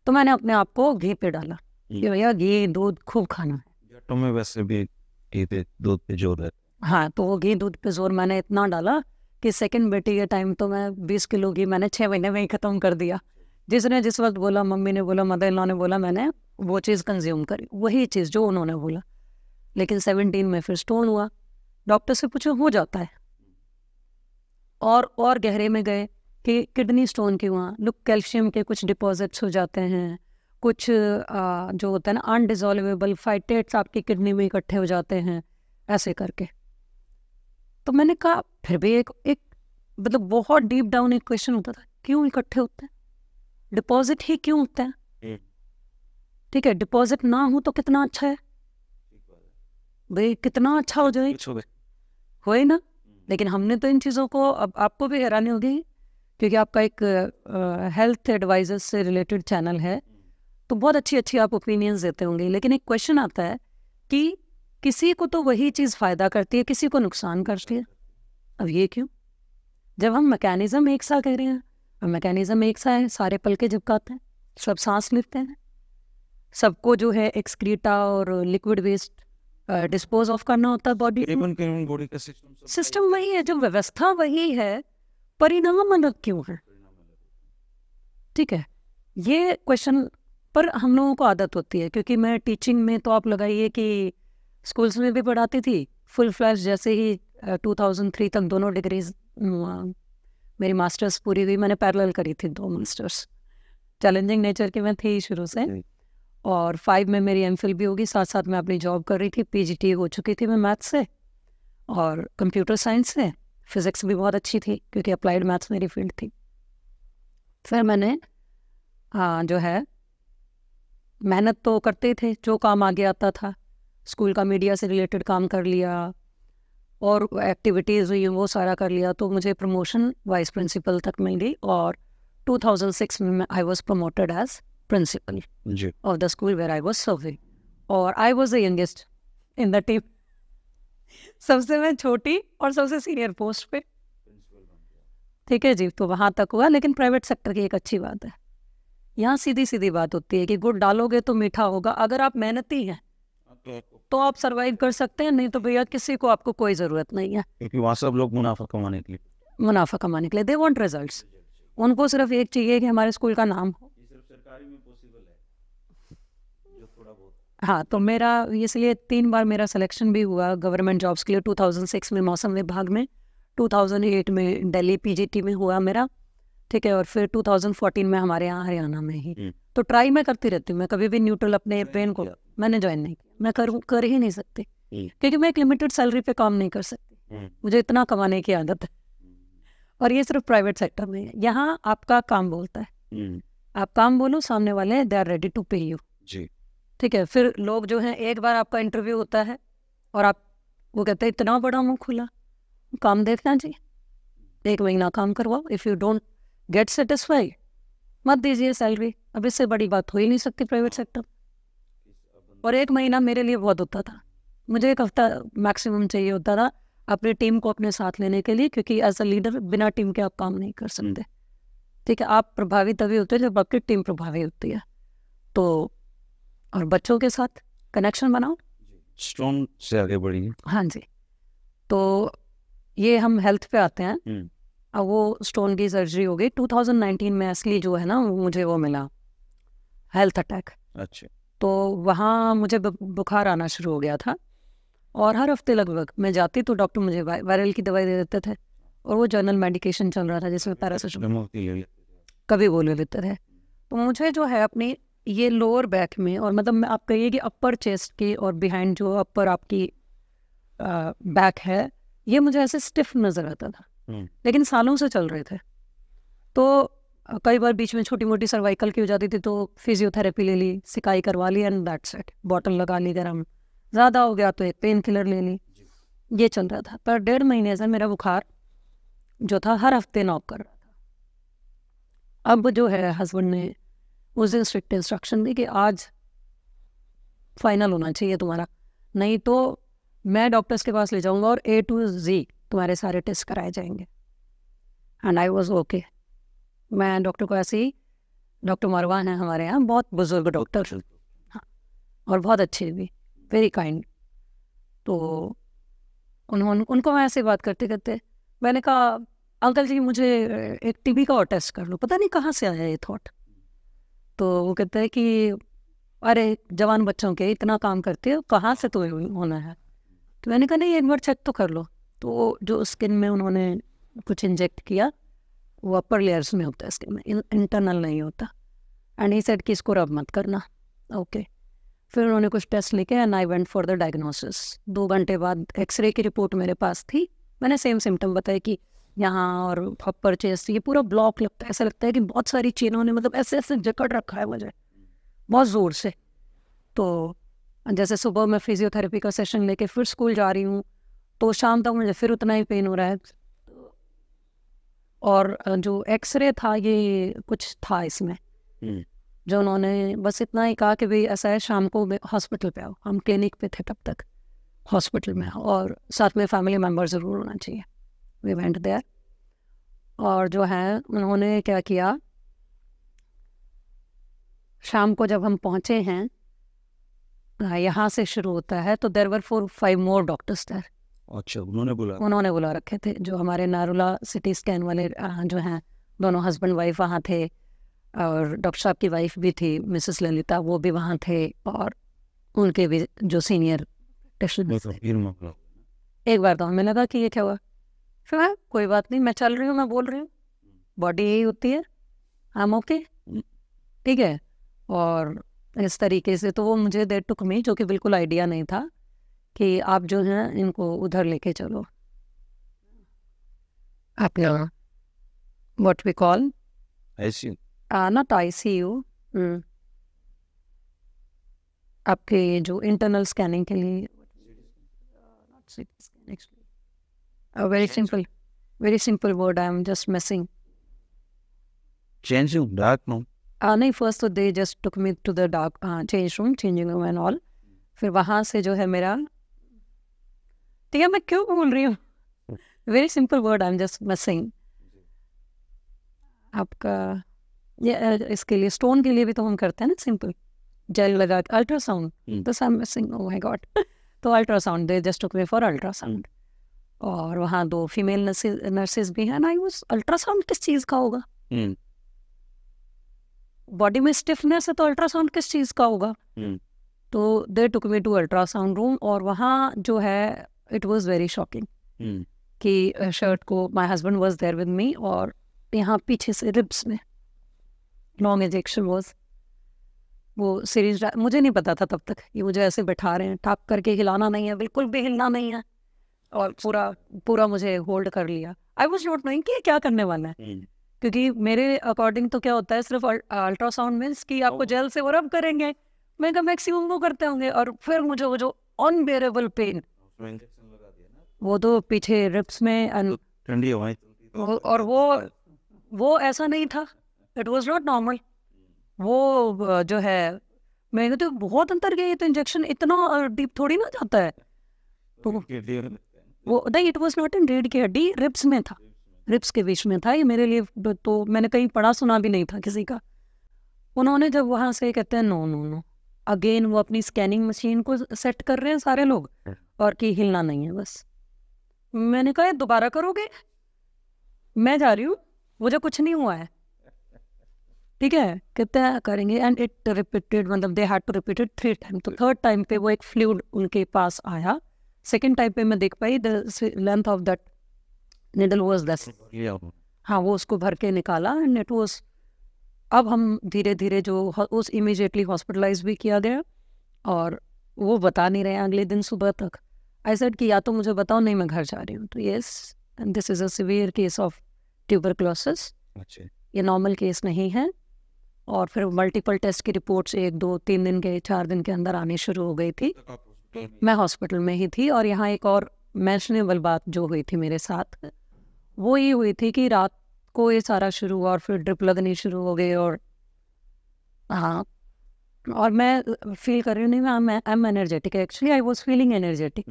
तो मैंने अपने आप को घी पे डाला कि भैया घी दूध खूब खाना है। जट्टों में वैसे भी घी पे दूध पे जोर है। हाँ, तो वो घी दूध पे जोर मैंने इतना डाला कि सेकंड बेटी के टाइम तो मैं 20 किलो घी मैंने 6 महीने में ही ख़त्म कर दिया। जिसने जिस वक्त बोला, मम्मी ने बोला, मदर इन लॉ ने बोला, मैंने वो चीज़ कंज्यूम करी, वही चीज़ जो उन्होंने बोला। लेकिन 17 में फिर स्टोन हुआ, डॉक्टर से पूछो, हो जाता है। और गहरे में गए कि किडनी स्टोन क्यों हुआ। लुक, कैल्शियम के कुछ डिपॉजिट्स हो जाते हैं, कुछ जो होता है ना अनडिजॉल्वेबल फाइटेट्स आपकी किडनी में इकट्ठे हो जाते हैं, ऐसे करके। तो मैंने कहा फिर भी एक मतलब बहुत डीप डाउन एक क्वेश्चन होता था, क्यों इकट्ठे होते हैं, डिपॉजिट ही क्यों होते हैं। ठीक है, डिपॉजिट ना हो तो कितना अच्छा है भाई, कितना अच्छा हो जाए, होए ना। लेकिन हमने तो इन चीज़ों को, अब आपको भी हैरानी होगी क्योंकि आपका एक हेल्थ एडवाइजर से रिलेटेड चैनल है, तो बहुत अच्छी आप ओपिनियंस देते होंगे। लेकिन एक क्वेश्चन आता है कि किसी को तो वही चीज़ फ़ायदा करती है, किसी को नुकसान करती है। अब ये क्यों, जब हम मैकेनिज़्म एक सा कह रहे हैं, और मैकेनिज़्म एक सा है, सारे पलके झपकाते हैं, सब सांस लेते हैं, सबको जो है एक्सक्रीटा और लिक्विड वेस्ट डिस्पोज ऑफ करना होता है बॉडी का सिस्टम वही है, जो व्यवस्था वही है, परिणाम अलग क्यों है। ठीक है, ये क्वेश्चन पर हम लोगों को आदत होती है, क्योंकि मैं टीचिंग में तो आप लगाइए कि स्कूल्स में भी पढ़ाती थी फुल फ्लैश। जैसे ही 2003 तक दोनों डिग्रीज मेरी मास्टर्स पूरी हुई, मैंने पैरेलल करी थी 2 मास्टर्स, चैलेंजिंग नेचर की मैं थी शुरू से। और 5 में मेरी एमफिल भी होगी, साथ साथ मैं अपनी जॉब कर रही थी, पीजीटी हो चुकी थी मैं मैथ्स से और कंप्यूटर साइंस से। फिज़िक्स भी बहुत अच्छी थी क्योंकि अप्लाइड मैथ्स मेरी फील्ड थी। फिर मैंने जो है मेहनत तो करते थे, जो काम आगे आता था, स्कूल का मीडिया से रिलेटेड काम कर लिया और एक्टिविटीज़ हुई वो सारा कर लिया, तो मुझे प्रमोशन वाइस प्रिंसिपल तक मिल गई। और 2006 में I was promoted as principal of the school where I was serving, और I was the youngest in the team. सबसे मैं छोटी और सबसे सीनियर पोस्ट पे। ठीक है जी, तो वहाँ तक हुआ। लेकिन प्राइवेट सेक्टर की एक अच्छी बात है, यहाँ सीधी सीधी बात होती है कि गुड़ डालोगे तो मीठा होगा। अगर आप मेहनती हैं तो आप सरवाइव कर सकते हैं, नहीं तो भैया किसी को आपको कोई ज़रूरत नहीं है, क्योंकि वहाँ सब लोग मुनाफा कमाने के लिए दे वांट रिजल्ट्स। उनको सिर्फ एक चाहिए कि हमारे स्कूल का नाम हो। सरकारी में पॉसिबल है जो थोड़ा बहुत। हाँ, तो मेरा इसलिए 3 बार मेरा सिलेक्शन भी हुआ गवर्नमेंट जॉब्स के लिए। 2006 में मौसम विभाग में, 2008 में दिल्ली पीजीटी में हुआ मेरा। ठीक है, और फिर 2014 में हमारे यहाँ हरियाणा में ही। तो ट्राई मैं करती रहती हूँ, मैं कभी भी न्यूट्रल अपने ब्रेन को मैंने ज्वाइन नहीं किया, मैं कर ही नहीं सकती, क्योंकि मैं एक लिमिटेड सैलरी पे काम नहीं कर सकती, मुझे इतना कमाने की आदत है। और ये सिर्फ प्राइवेट सेक्टर में है, यहाँ आपका काम बोलता है, आप काम बोलो, सामने वाले दे आर रेडी टू पे यू। ठीक है, फिर लोग जो हैं, एक बार आपका इंटरव्यू होता है और आप, वो कहते हैं इतना बड़ा मुंह खुला, काम देखना जी, 1 महीना काम करवाओ, if you don't get satisfied मत दीजिए सैलरी। अब इससे बड़ी बात हो ही नहीं सकती प्राइवेट सेक्टर। और 1 महीना मेरे लिए बहुत होता था, मुझे 1 हफ्ता मैक्सिमम चाहिए होता था अपनी टीम को अपने साथ लेने के लिए, क्योंकि एज अ लीडर बिना टीम के आप काम नहीं कर सकते। ठीक है, आप प्रभावी तभी होते हैं जब आपकी टीम प्रभावी होती है। तो और बच्चों के साथ कनेक्शन बनाओ, स्टोन से आगे बढ़िए। हाँ जी। तो ये हम हेल्थ पे आते हैं। अब वो स्टोन की सर्जरी हो गई 2019 में, असली जो है ना मुझे वो मिला हेल्थ अटैक। अच्छा। तो वहाँ मुझे बुखार आना शुरू हो गया था, और हर हफ्ते लगभग मैं जाती तो डॉक्टर मुझे वायरल की दवाई दे देते थे, और वो जनरल मेडिकेशन चल रहा था जिसमें पैरासिटामोल कभी वो ले लेते थे। तो मुझे जो है अपनी ये लोअर बैक में, और मतलब आप कहिए कि अपर चेस्ट की और बिहाइंड जो अपर आपकी बैक है, ये मुझे ऐसे स्टिफ नज़र आता था, लेकिन सालों से चल रहे थे। तो कई बार बीच में छोटी मोटी सर्वाइकल की हो जाती थी, तो फिजियोथेरेपी ले ली, सिकाई करवा ली, एंड दैट्स इट। बॉटल लगा ली गर्म, ज़्यादा हो गया तो एक पेन किलर ले ली, ये चल रहा था। पर 1.5 महीने से मेरा बुखार जो था हर हफ्ते नॉक कर रहा था। अब जो है हस्बैंड ने उस दिन स्ट्रिक्ट इंस्ट्रक्शन दी कि आज फाइनल होना चाहिए तुम्हारा, नहीं तो मैं डॉक्टर्स के पास ले जाऊंगा और A to Z तुम्हारे सारे टेस्ट कराए जाएंगे। And I was okay. मैं डॉक्टर को ऐसे ही, डॉक्टर मरवान है हमारे यहाँ, बहुत बुजुर्ग डॉक्टर, हाँ, और बहुत अच्छे भी, वेरी काइंड। तो उनको मैं ऐसे बात करते करते मैंने कहा, अंकल जी मुझे एक TB का और टेस्ट कर लो। पता नहीं कहाँ से आया ये थॉट। तो वो कहते हैं कि अरे जवान बच्चों के इतना काम करते हो, कहाँ से तुम्हें होना है। तो मैंने कहा नहीं, एक बार चेक तो कर लो। तो जो स्किन में उन्होंने कुछ इंजेक्ट किया, वो अपर लेयर्स में होता है स्किन में, इंटरनल नहीं होता। एंड ही सेड कि इसको रब मत करना। ओके। फिर उन्होंने कुछ टेस्ट लिखे and I went for the diagnosis. 2 घंटे बाद एक्सरे की रिपोर्ट मेरे पास थी। मैंने सेम सिम्टम बताए कि यहाँ और अपर चेस्ट ये पूरा ब्लॉक लगता है, ऐसा लगता है कि बहुत सारी चीनों ने मतलब ऐसे ऐसे जकड़ रखा है मुझे बहुत ज़ोर से। तो जैसे सुबह मैं फिजियोथेरेपी का सेशन लेके फिर स्कूल जा रही हूँ, तो शाम तक मुझे फिर उतना ही पेन हो रहा है। और जो एक्सरे था ये कुछ था इसमें, जो उन्होंने बस इतना ही कहा कि भाई ऐसा है, शाम को हॉस्पिटल पे आओ। हम क्लिनिक पे थे तब तक, हॉस्पिटल में, और साथ में फैमिली मेम्बर ज़रूर होना चाहिए। We went there. और जो है उन्होंने क्या किया, शाम को जब हम पहुँचे हैं, यहाँ से शुरू होता है, तो there were 4-5 more doctors there. अच्छा, उन्होंने बुला रखे थे। जो हमारे नारुला सिटी स्कैन वाले जो हैं, दोनों हस्बैंड वाइफ वहाँ थे, और डॉक्टर साहब की वाइफ भी थी, मिसेस ललिता, वो भी वहाँ थे, और उनके भी जो सीनियर टेक्नीशियन। एक बार तो हमें लगा कि ये क्या हुआ। फिर कोई बात नहीं, मैं चल रही हूँ, मैं बोल रही हूँ, बॉडी यही होती है, हम ओके, ठीक है। और इस तरीके से तो वो मुझे देर टुक में, जो कि बिल्कुल आइडिया नहीं था कि आप जो हैं इनको उधर लेके चलो, अपना what we call not ICU, आपके जो इंटरनल स्कैनिंग के लिए, very simple word, I am just missing. Changing dark room. नहीं, फर्स्ट तो they just took me to the dark changing room and all. फिर वहाँ से जो है मेरा, ठीक है, मैं क्यों बोल रही हूँ, very simple word, I am just missing. आपका ये इसके लिए, स्टोन के लिए भी तो हम करते हैं ना सिंपल, जेल लगा के अल्ट्रासाउंड, तो I am missing, oh my god. तो ultrasound, they just took me for ultrasound. और वहाँ 2 फीमेल नर्सेज भी हैं। आई वाज, अल्ट्रासाउंड किस चीज़ का होगा, बॉडी में स्टिफनेस है तो अल्ट्रासाउंड किस चीज़ का होगा। तो they took me to ultrasound room, और वहाँ जो है इट वाज वेरी शॉकिंग कि शर्ट को, my husband was there with me, और यहाँ पीछे से रिब्स में लॉन्ग इंजेक्शन वाज, वो सीरीज, मुझे नहीं पता था तब तक, ये मुझे ऐसे बैठा रहे हैं, टाप करके हिलाना नहीं है, बिल्कुल भी हिलना नहीं है, और पूरा मुझे होल्ड कर लिया। आई वाज नॉट नोइंग कि ये क्या करने वाला है, क्योंकि मेरे अकॉर्डिंग तो क्या होता है, सिर्फ अल्ट्रासाउंड मीन्स कि आपको जेल से वो रब करेंगे, मैं कहा मैक्सिमम वो करते होंगे, और फिर मुझे वो जो अनबेरेबल पेन, इंजेक्शन लगा दिया ना, वो तो पीछे रिब्स में ठंडी हवाएं चलती तो और वो ऐसा नहीं था, इट वाज नॉट नॉर्मल। वो जो है, मैंने तो बहुत अंतर गया, ये तो इंजेक्शन इतना डीप थोड़ी ना जाता है। तो वो नहीं, इट वाज नॉट इन रीढ़ की हड्डी, रिब्स में था, रिब्स के बीच में था ये मेरे लिए। तो मैंने कहीं पढ़ा सुना भी नहीं था किसी का। उन्होंने जब वहाँ से कहते हैं नो नो नो, अगेन वो अपनी स्कैनिंग मशीन को सेट कर रहे हैं सारे लोग, और कि हिलना नहीं है बस। मैंने कहा दोबारा करोगे? मैं जा रही हूँ, मुझे कुछ नहीं हुआ है, ठीक है, कहते हैं करेंगे। एंड इट रिपीटेड, मतलब they had to repeat it 3 time. तो 3rd टाइम पे वो एक फ्लूइड उनके पास आया। 2nd टाइम पे मैं देख पाई the length of that needle was this. हाँ, वो उसको भर के निकाला एंड इट वाज। अब हम धीरे धीरे जो उस इमीडिएटली हॉस्पिटलाइज भी किया गया, और वो बता नहीं रहे हैं अगले दिन सुबह तक। आई सेड कि या तो मुझे बताओ, नहीं मैं घर जा रही हूँ। तो yes, and this is a severe case of tuberculosis, ये नॉर्मल केस नहीं है। और फिर मल्टीपल टेस्ट की रिपोर्ट्स 1 2 3 दिन के 4 दिन के अंदर आनी शुरू हो गई थी। मैं हॉस्पिटल में ही थी। और यहाँ एक और मैशनेबल बात जो हुई थी मेरे साथ, वो ये हुई थी कि रात को ये सारा शुरू हुआ और फिर ड्रिप लगनी शुरू हो गई। और हाँ, और मैं फील कर रही हूँ, नहीं मैं I am energetic, actually I was feeling energetic.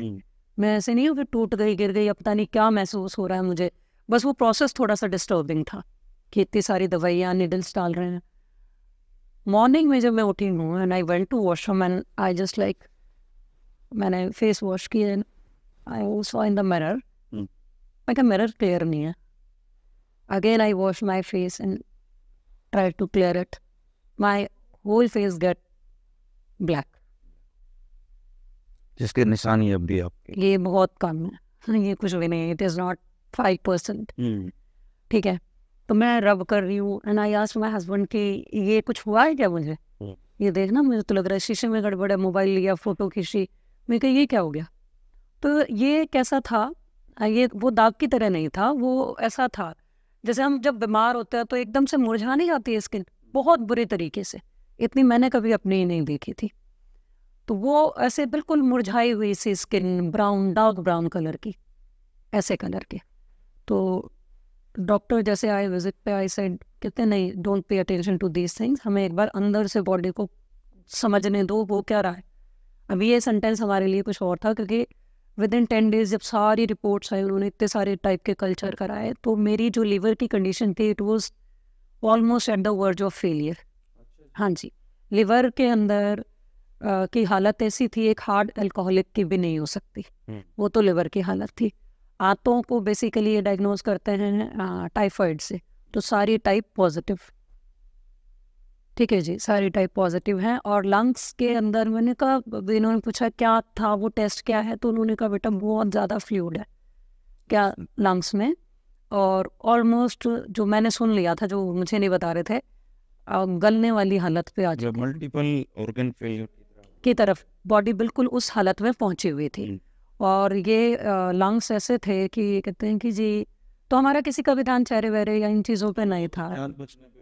मैं ऐसे नहीं हूँ कि टूट गई, गिर गई, या पता नहीं क्या महसूस हो रहा है मुझे। बस वो प्रोसेस थोड़ा सा डिस्टर्बिंग था कि इतनी सारी दवाइयाँ निडल्स डाल रहे हैं। मॉर्निंग में जब मैं उठी हूँ and I went to washroom and I just like, मैंने फेस वॉश किया, I saw in the mirror, मैं क्या मिरर क्लियर नहीं है। Again I wash my face and try to clear it, my whole face get black. जिसके निशानी अब भी आपके, ये बहुत कम है, ये कुछ भी नहीं, इट इज़ नॉट 5%, ठीक है। तो मैं रब कर रही हूँ and I asked my husband कि ये कुछ हुआ है क्या मुझे, ये देखना, मुझे तो लग रहा है शीशे में गड़बड़ है। मोबाइल लिया, फोटो खींची, मैं कहा ये क्या हो गया। तो ये कैसा था, ये वो दाग की तरह नहीं था, वो ऐसा था जैसे हम जब बीमार होते हैं तो एकदम से मुरझा नहीं जाती है स्किन, बहुत बुरे तरीके से। इतनी मैंने कभी अपनी नहीं देखी थी। तो वो ऐसे बिल्कुल मुरझाई हुई सी skin, brown, dark brown colour की, ऐसे कलर के। तो डॉक्टर जैसे आए विजिट पे, आई सेड, कहते नहीं, don't pay attention to these things, हमें एक बार अंदर से बॉडी को समझने दो वो क्या रहा है। अभी ये सेंटेंस हमारे लिए कुछ और था, क्योंकि विद इन 10 डेज जब सारी रिपोर्ट्स आई, उन्होंने इतने सारे टाइप के कल्चर कराए, तो मेरी जो लीवर की कंडीशन थी, it was almost at the verge of failure. हाँ जी, लिवर के अंदर की हालत ऐसी थी, एक हार्ड अल्कोहलिक की भी नहीं हो सकती, वो तो लिवर की हालत थी। आंतों को बेसिकली ये डायग्नोज करते हैं टाइफाइड से, तो सारी टाइप पॉजिटिव, ठीक है जी, सारी टाइप पॉजिटिव हैं। और लंग्स के अंदर मैंने कहा, इन्होंने पूछा क्या था वो टेस्ट क्या है, तो उन्होंने कहा बेटा बहुत ज़्यादा फ्लूइड है क्या लंग्स में, और ऑलमोस्ट जो मैंने सुन लिया था, जो मुझे नहीं बता रहे थे, गलने वाली हालत पे आ चुके, मल्टीपल ऑर्गन फेलियर की तरफ बॉडी बिल्कुल उस हालत में पहुंची हुई थी। और ये लंग्स ऐसे थे कि कहते हैं कि जी, तो हमारा किसी का भी ध्यान चेहरे वेहरे या इन चीज़ों पे नहीं था,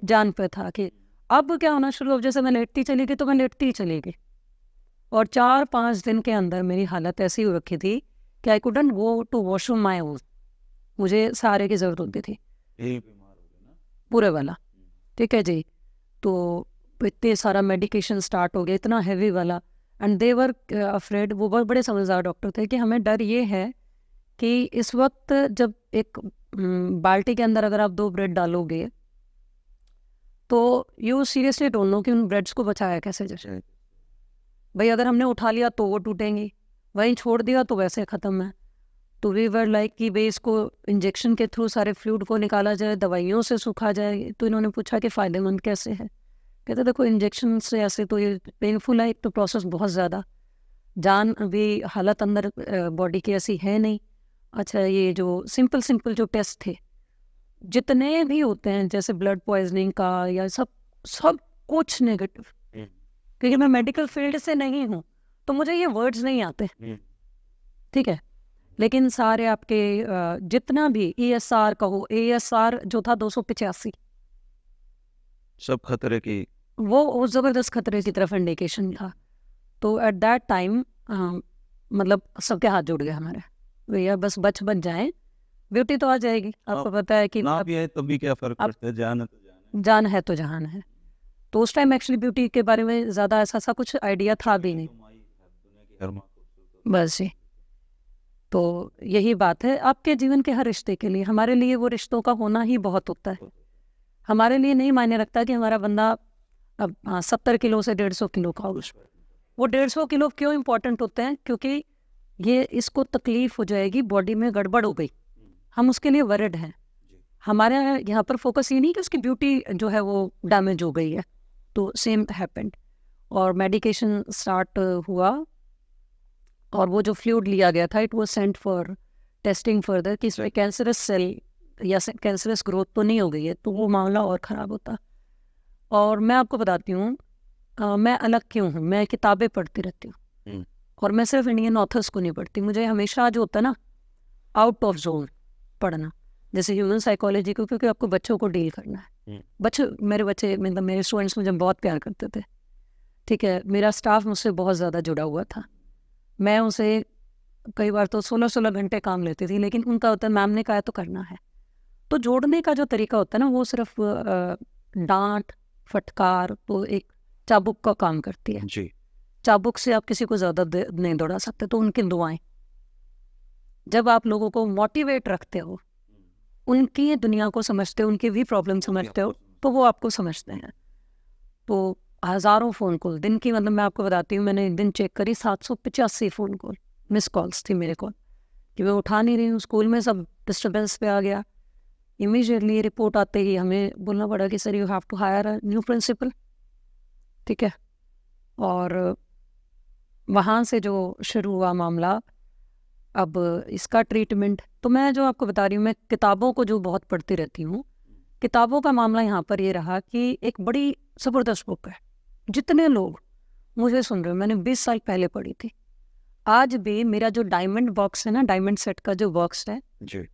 जान पे था कि अब क्या होना शुरू हो। जैसे मैं लेटती चली गई तो मैं लेटती ही चली गई, और 4-5 दिन के अंदर मेरी हालत ऐसी हो रखी थी कि I couldn't go to washroom my own, मुझे सहारे की ज़रूरत होती थी, पूरे वाला, ठीक है जी। तो इतने सारा मेडिकेशन स्टार्ट हो गया, इतना हैवी वाला, एंड दे वर अफ्रेड, वो बहुत बड़े समझदार डॉक्टर थे, कि हमें डर ये है कि इस वक्त जब एक बाल्टी के अंदर अगर आप 2 ब्रेड डालोगे तो यू सीरियसली डोंट नो कि उन ब्रेड्स को बचाया कैसे जाए। भाई अगर हमने उठा लिया तो वो टूटेंगी, वहीं छोड़ दिया तो वैसे ख़त्म है। तो वी वर लाइक कि भाई इसको इंजेक्शन के थ्रू सारे फ्लूइड को निकाला जाए, दवाइयों से सूखा जाए। तो इन्होंने पूछा कि फ़ायदेमंद कैसे है, कहते देखो इंजेक्शन से ऐसे तो ये पेनफुल है, एक तो प्रोसेस बहुत ज़्यादा, जान अभी हालत अंदर बॉडी की ऐसी है नहीं। अच्छा, ये जो सिंपल जो टेस्ट थे जितने भी होते हैं, जैसे ब्लड पॉइजनिंग का या सब कुछ नेगेटिव, क्योंकि मैं मेडिकल फील्ड से नहीं हूँ तो मुझे ये वर्ड्स नहीं आते, ठीक है। लेकिन सारे आपके जितना भी ESR कहो, ASR जो था 285, सब खतरे की, वो ज़बरदस्त खतरे की तरफ इंडिकेशन था। तो एट दैट टाइम मतलब सबके हाथ जुड़ गए हमारे, भैया बस बच जाएं, ब्यूटी तो आ जाएगी। आपको पता है कि ना भी है तभी क्या फर्क पड़ता है, जान है तो जान है तो जहान है। तो उस टाइम एक्चुअली ब्यूटी के बारे में ज़्यादा ऐसा कुछ आइडिया था भी नहीं। बस जी, तो यही बात है आपके जीवन के हर रिश्ते के लिए। हमारे लिए वो रिश्तों का होना ही बहुत होता है। हमारे लिए नहीं मायने रखता कि हमारा बंदा अब 70 किलो से 150 किलो का हो। वो 150 किलो क्यों इम्पोर्टेंट होते हैं? क्योंकि ये इसको तकलीफ हो जाएगी, बॉडी में गड़बड़ हो गई, हम उसके लिए वरिड हैं। हमारे यहाँ पर फोकस ये नहीं कि उसकी ब्यूटी जो है वो डैमेज हो गई है। तो सेम हैपेंड, और मेडिकेशन स्टार्ट हुआ, और वो जो फ्लूइड लिया गया था it was sent for testing further कि इसमें कैंसरस सेल या कैंसरस ग्रोथ तो नहीं हो गई है, तो वो मामला और ख़राब होता। और मैं आपको बताती हूँ मैं अलग क्यों हूँ। मैं किताबें पढ़ती रहती हूँ, और मैं सिर्फ इंडियन ऑथर्स को नहीं पढ़ती। मुझे हमेशा जो होता है ना आउट ऑफ जोन पढ़ना, जैसे ह्यूमन साइकोलॉजी को, क्योंकि आपको बच्चों को डील करना है। मेरे बच्चे मतलब मेरे स्टूडेंट्स मुझे बहुत प्यार करते थे, ठीक है। मेरा स्टाफ मुझसे बहुत ज़्यादा जुड़ा हुआ था। मैं उसे कई बार तो 16-16 घंटे काम लेती थी, लेकिन उनका होता है मैम ने कहा तो करना है। तो जोड़ने का जो तरीका होता है ना, वो सिर्फ डांट फटकार तो एक चाबुक का काम करती है जी। चाबुक से आप किसी को ज़्यादा नहीं दौड़ा सकते। तो उनकी दुआएं, जब आप लोगों को मोटिवेट रखते हो, उनकी दुनिया को समझते हो, उनकी भी प्रॉब्लम समझते हो, तो वो आपको समझते हैं। तो हज़ारों फ़ोन कॉल दिन की, मतलब मैं आपको बताती हूँ, मैंने एक दिन चेक करी 785 फ़ोन कॉल मिस कॉल्स थी मेरे को, कि मैं उठा नहीं रही हूँ। स्कूल में सब डिस्टर्बेंस पे आ गया। इमीडिएटली रिपोर्ट आते ही हमें बोलना पड़ा कि sir you have to hire a new principal, ठीक है। और वहाँ से जो शुरू हुआ मामला, अब इसका ट्रीटमेंट, तो मैं जो आपको बता रही हूँ, मैं किताबों को जो बहुत पढ़ती रहती हूँ, किताबों का मामला यहाँ पर ये रहा कि एक बड़ी ज़बरदस्त बुक है। जितने लोग मुझे सुन रहे हो, मैंने 20 साल पहले पढ़ी थी। आज भी मेरा जो डायमंड बॉक्स है ना, डायमंड सेट का जो बॉक्स है जी,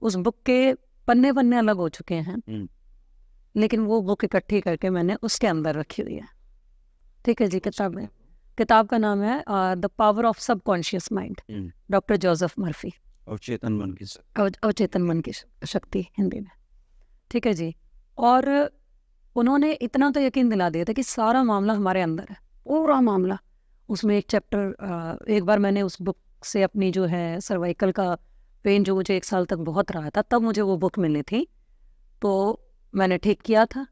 उस बुक के पन्ने अलग हो चुके हैं, लेकिन वो बुक इकट्ठी करके मैंने उसके अंदर रखी हुई है, ठीक है जी। किताब का नाम है the power of subconscious mind, doctor Joseph Murphy, अवचेतन मन की शक्ति हिंदी में, ठीक है जी। और उन्होंने इतना तो यकीन दिला दिया था कि सारा मामला हमारे अंदर है, पूरा मामला। उसमें एक चैप्टर, एक बार मैंने उस बुक से अपनी जो है सर्वाइकल का पेन जो मुझे 1 साल तक बहुत रहा था, तब मुझे वो बुक मिली थी, तो मैंने ठीक किया था।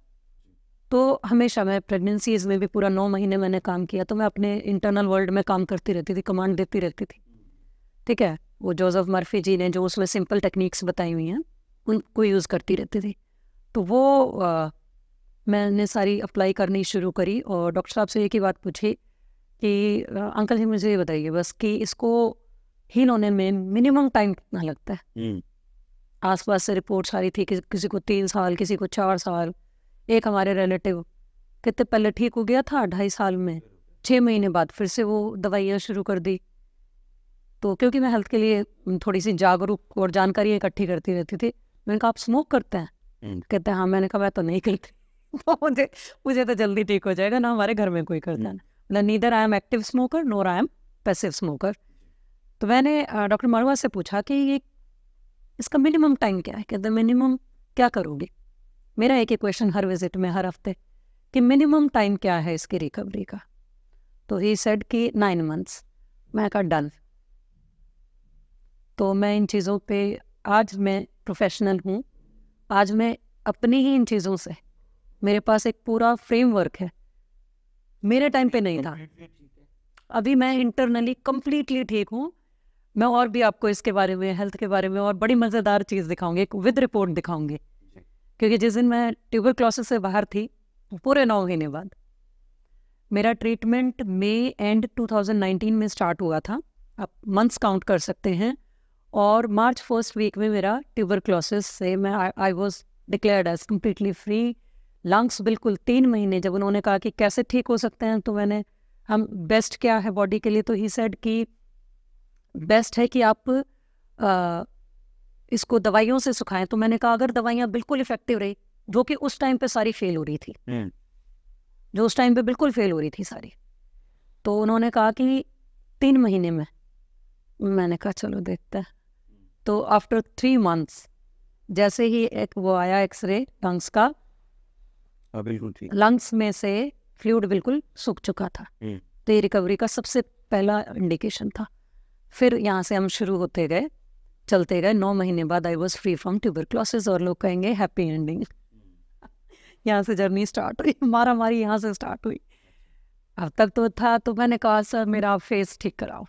तो हमेशा मैं प्रेगनेंसीज में भी पूरा 9 महीने मैंने काम किया, तो मैं अपने इंटरनल वर्ल्ड में काम करती रहती थी, कमांड देती रहती थी, ठीक है। वो जोसेफ मर्फी जी ने जो उसमें सिंपल टेक्निक्स बताई हुई हैं, उनको यूज़ करती रहती थी। तो वो मैंने सारी अप्लाई करनी शुरू करी, और डॉक्टर साहब से एक ही बात पूछी कि अंकल जी मुझे ये बताइए बस कि इसको हील होने में मिनिमम टाइम कितना लगता है। आसपास से रिपोर्ट्स आ रही थी कि किसी को 3 साल, किसी को 4 साल। एक हमारे रिलेटिव कितने पहले ठीक हो गया था, 2.5 साल में, 6 महीने बाद फिर से वो दवाइयाँ शुरू कर दी। तो क्योंकि मैं हेल्थ के लिए थोड़ी सी जागरूक और जानकारी इकट्ठी करती रहती थी, मैंने कहा आप स्मोक करते हैं? कहते हैं हाँ। मैंने कहा मैं तो नहीं करती। मुझे तो जल्दी ठीक हो जाएगा ना, हमारे घर में कोई करता है ना, neither I am active smoker NOR I am passive smoker. तो मैंने डॉक्टर मरवा से पूछा कि ये इसका मिनिमम टाइम क्या है। कहते मिनिमम क्या करोगे? मेरा एक ही क्वेश्चन हर विजिट में, हर हफ्ते, कि मिनिमम टाइम क्या है इसकी रिकवरी का। तो ही सेड कि 9 मंथ्स। मैं कहा डन। तो मैं इन चीज़ों पे आज मैं प्रोफेशनल हूँ। आज मैं अपनी ही इन चीज़ों से, मेरे पास एक पूरा फ्रेमवर्क है, मेरे टाइम पे नहीं था। अभी मैं इंटरनली कम्प्लीटली ठीक हूँ। मैं और भी आपको इसके बारे में, हेल्थ के बारे में और बड़ी मज़ेदार चीज़ दिखाऊंगी, एक विद रिपोर्ट दिखाऊंगी। क्योंकि जिस दिन मैं ट्यूबरक्लोसिस से बाहर थी, पूरे 9 महीने बाद मेरा ट्रीटमेंट मई एंड 2019 में स्टार्ट हुआ था। आप मंथ्स काउंट कर सकते हैं। और मार्च फर्स्ट वीक में मेरा ट्यूबरक्लोसिस से मैं I was declared as completely free. Lungs बिल्कुल 3 महीने। जब उन्होंने कहा कि कैसे ठीक हो सकते हैं, तो मैंने हम बेस्ट क्या है बॉडी के लिए, तो ही सेड कि बेस्ट है कि आप इसको दवाइयों से सुखाएं। तो मैंने कहा अगर दवाइयाँ बिल्कुल इफेक्टिव रही, जो कि उस टाइम पे सारी फेल हो रही थी, जो उस टाइम पे बिल्कुल फेल हो रही थी सारी, तो उन्होंने कहा कि 3 महीने में मैंने कहा चलो देखते हैं। तो आफ्टर 3 months जैसे ही एक वो आया एक्सरे लंग्स का, बिल्कुल ठीक। लंग्स में से फ्लूइड बिल्कुल सूख चुका था। तो ये रिकवरी का सबसे पहला इंडिकेशन था। फिर यहाँ से हम शुरू होते गए, चलते गए। 9 महीने बाद I was free from tuberculosis, और लोग कहेंगे हैप्पी एंडिंग। यहाँ से जर्नी स्टार्ट हुई, मारा मारी यहाँ से स्टार्ट हुई। अब तक तो था, तो मैंने कहा सर मेरा फेस ठीक कराओ।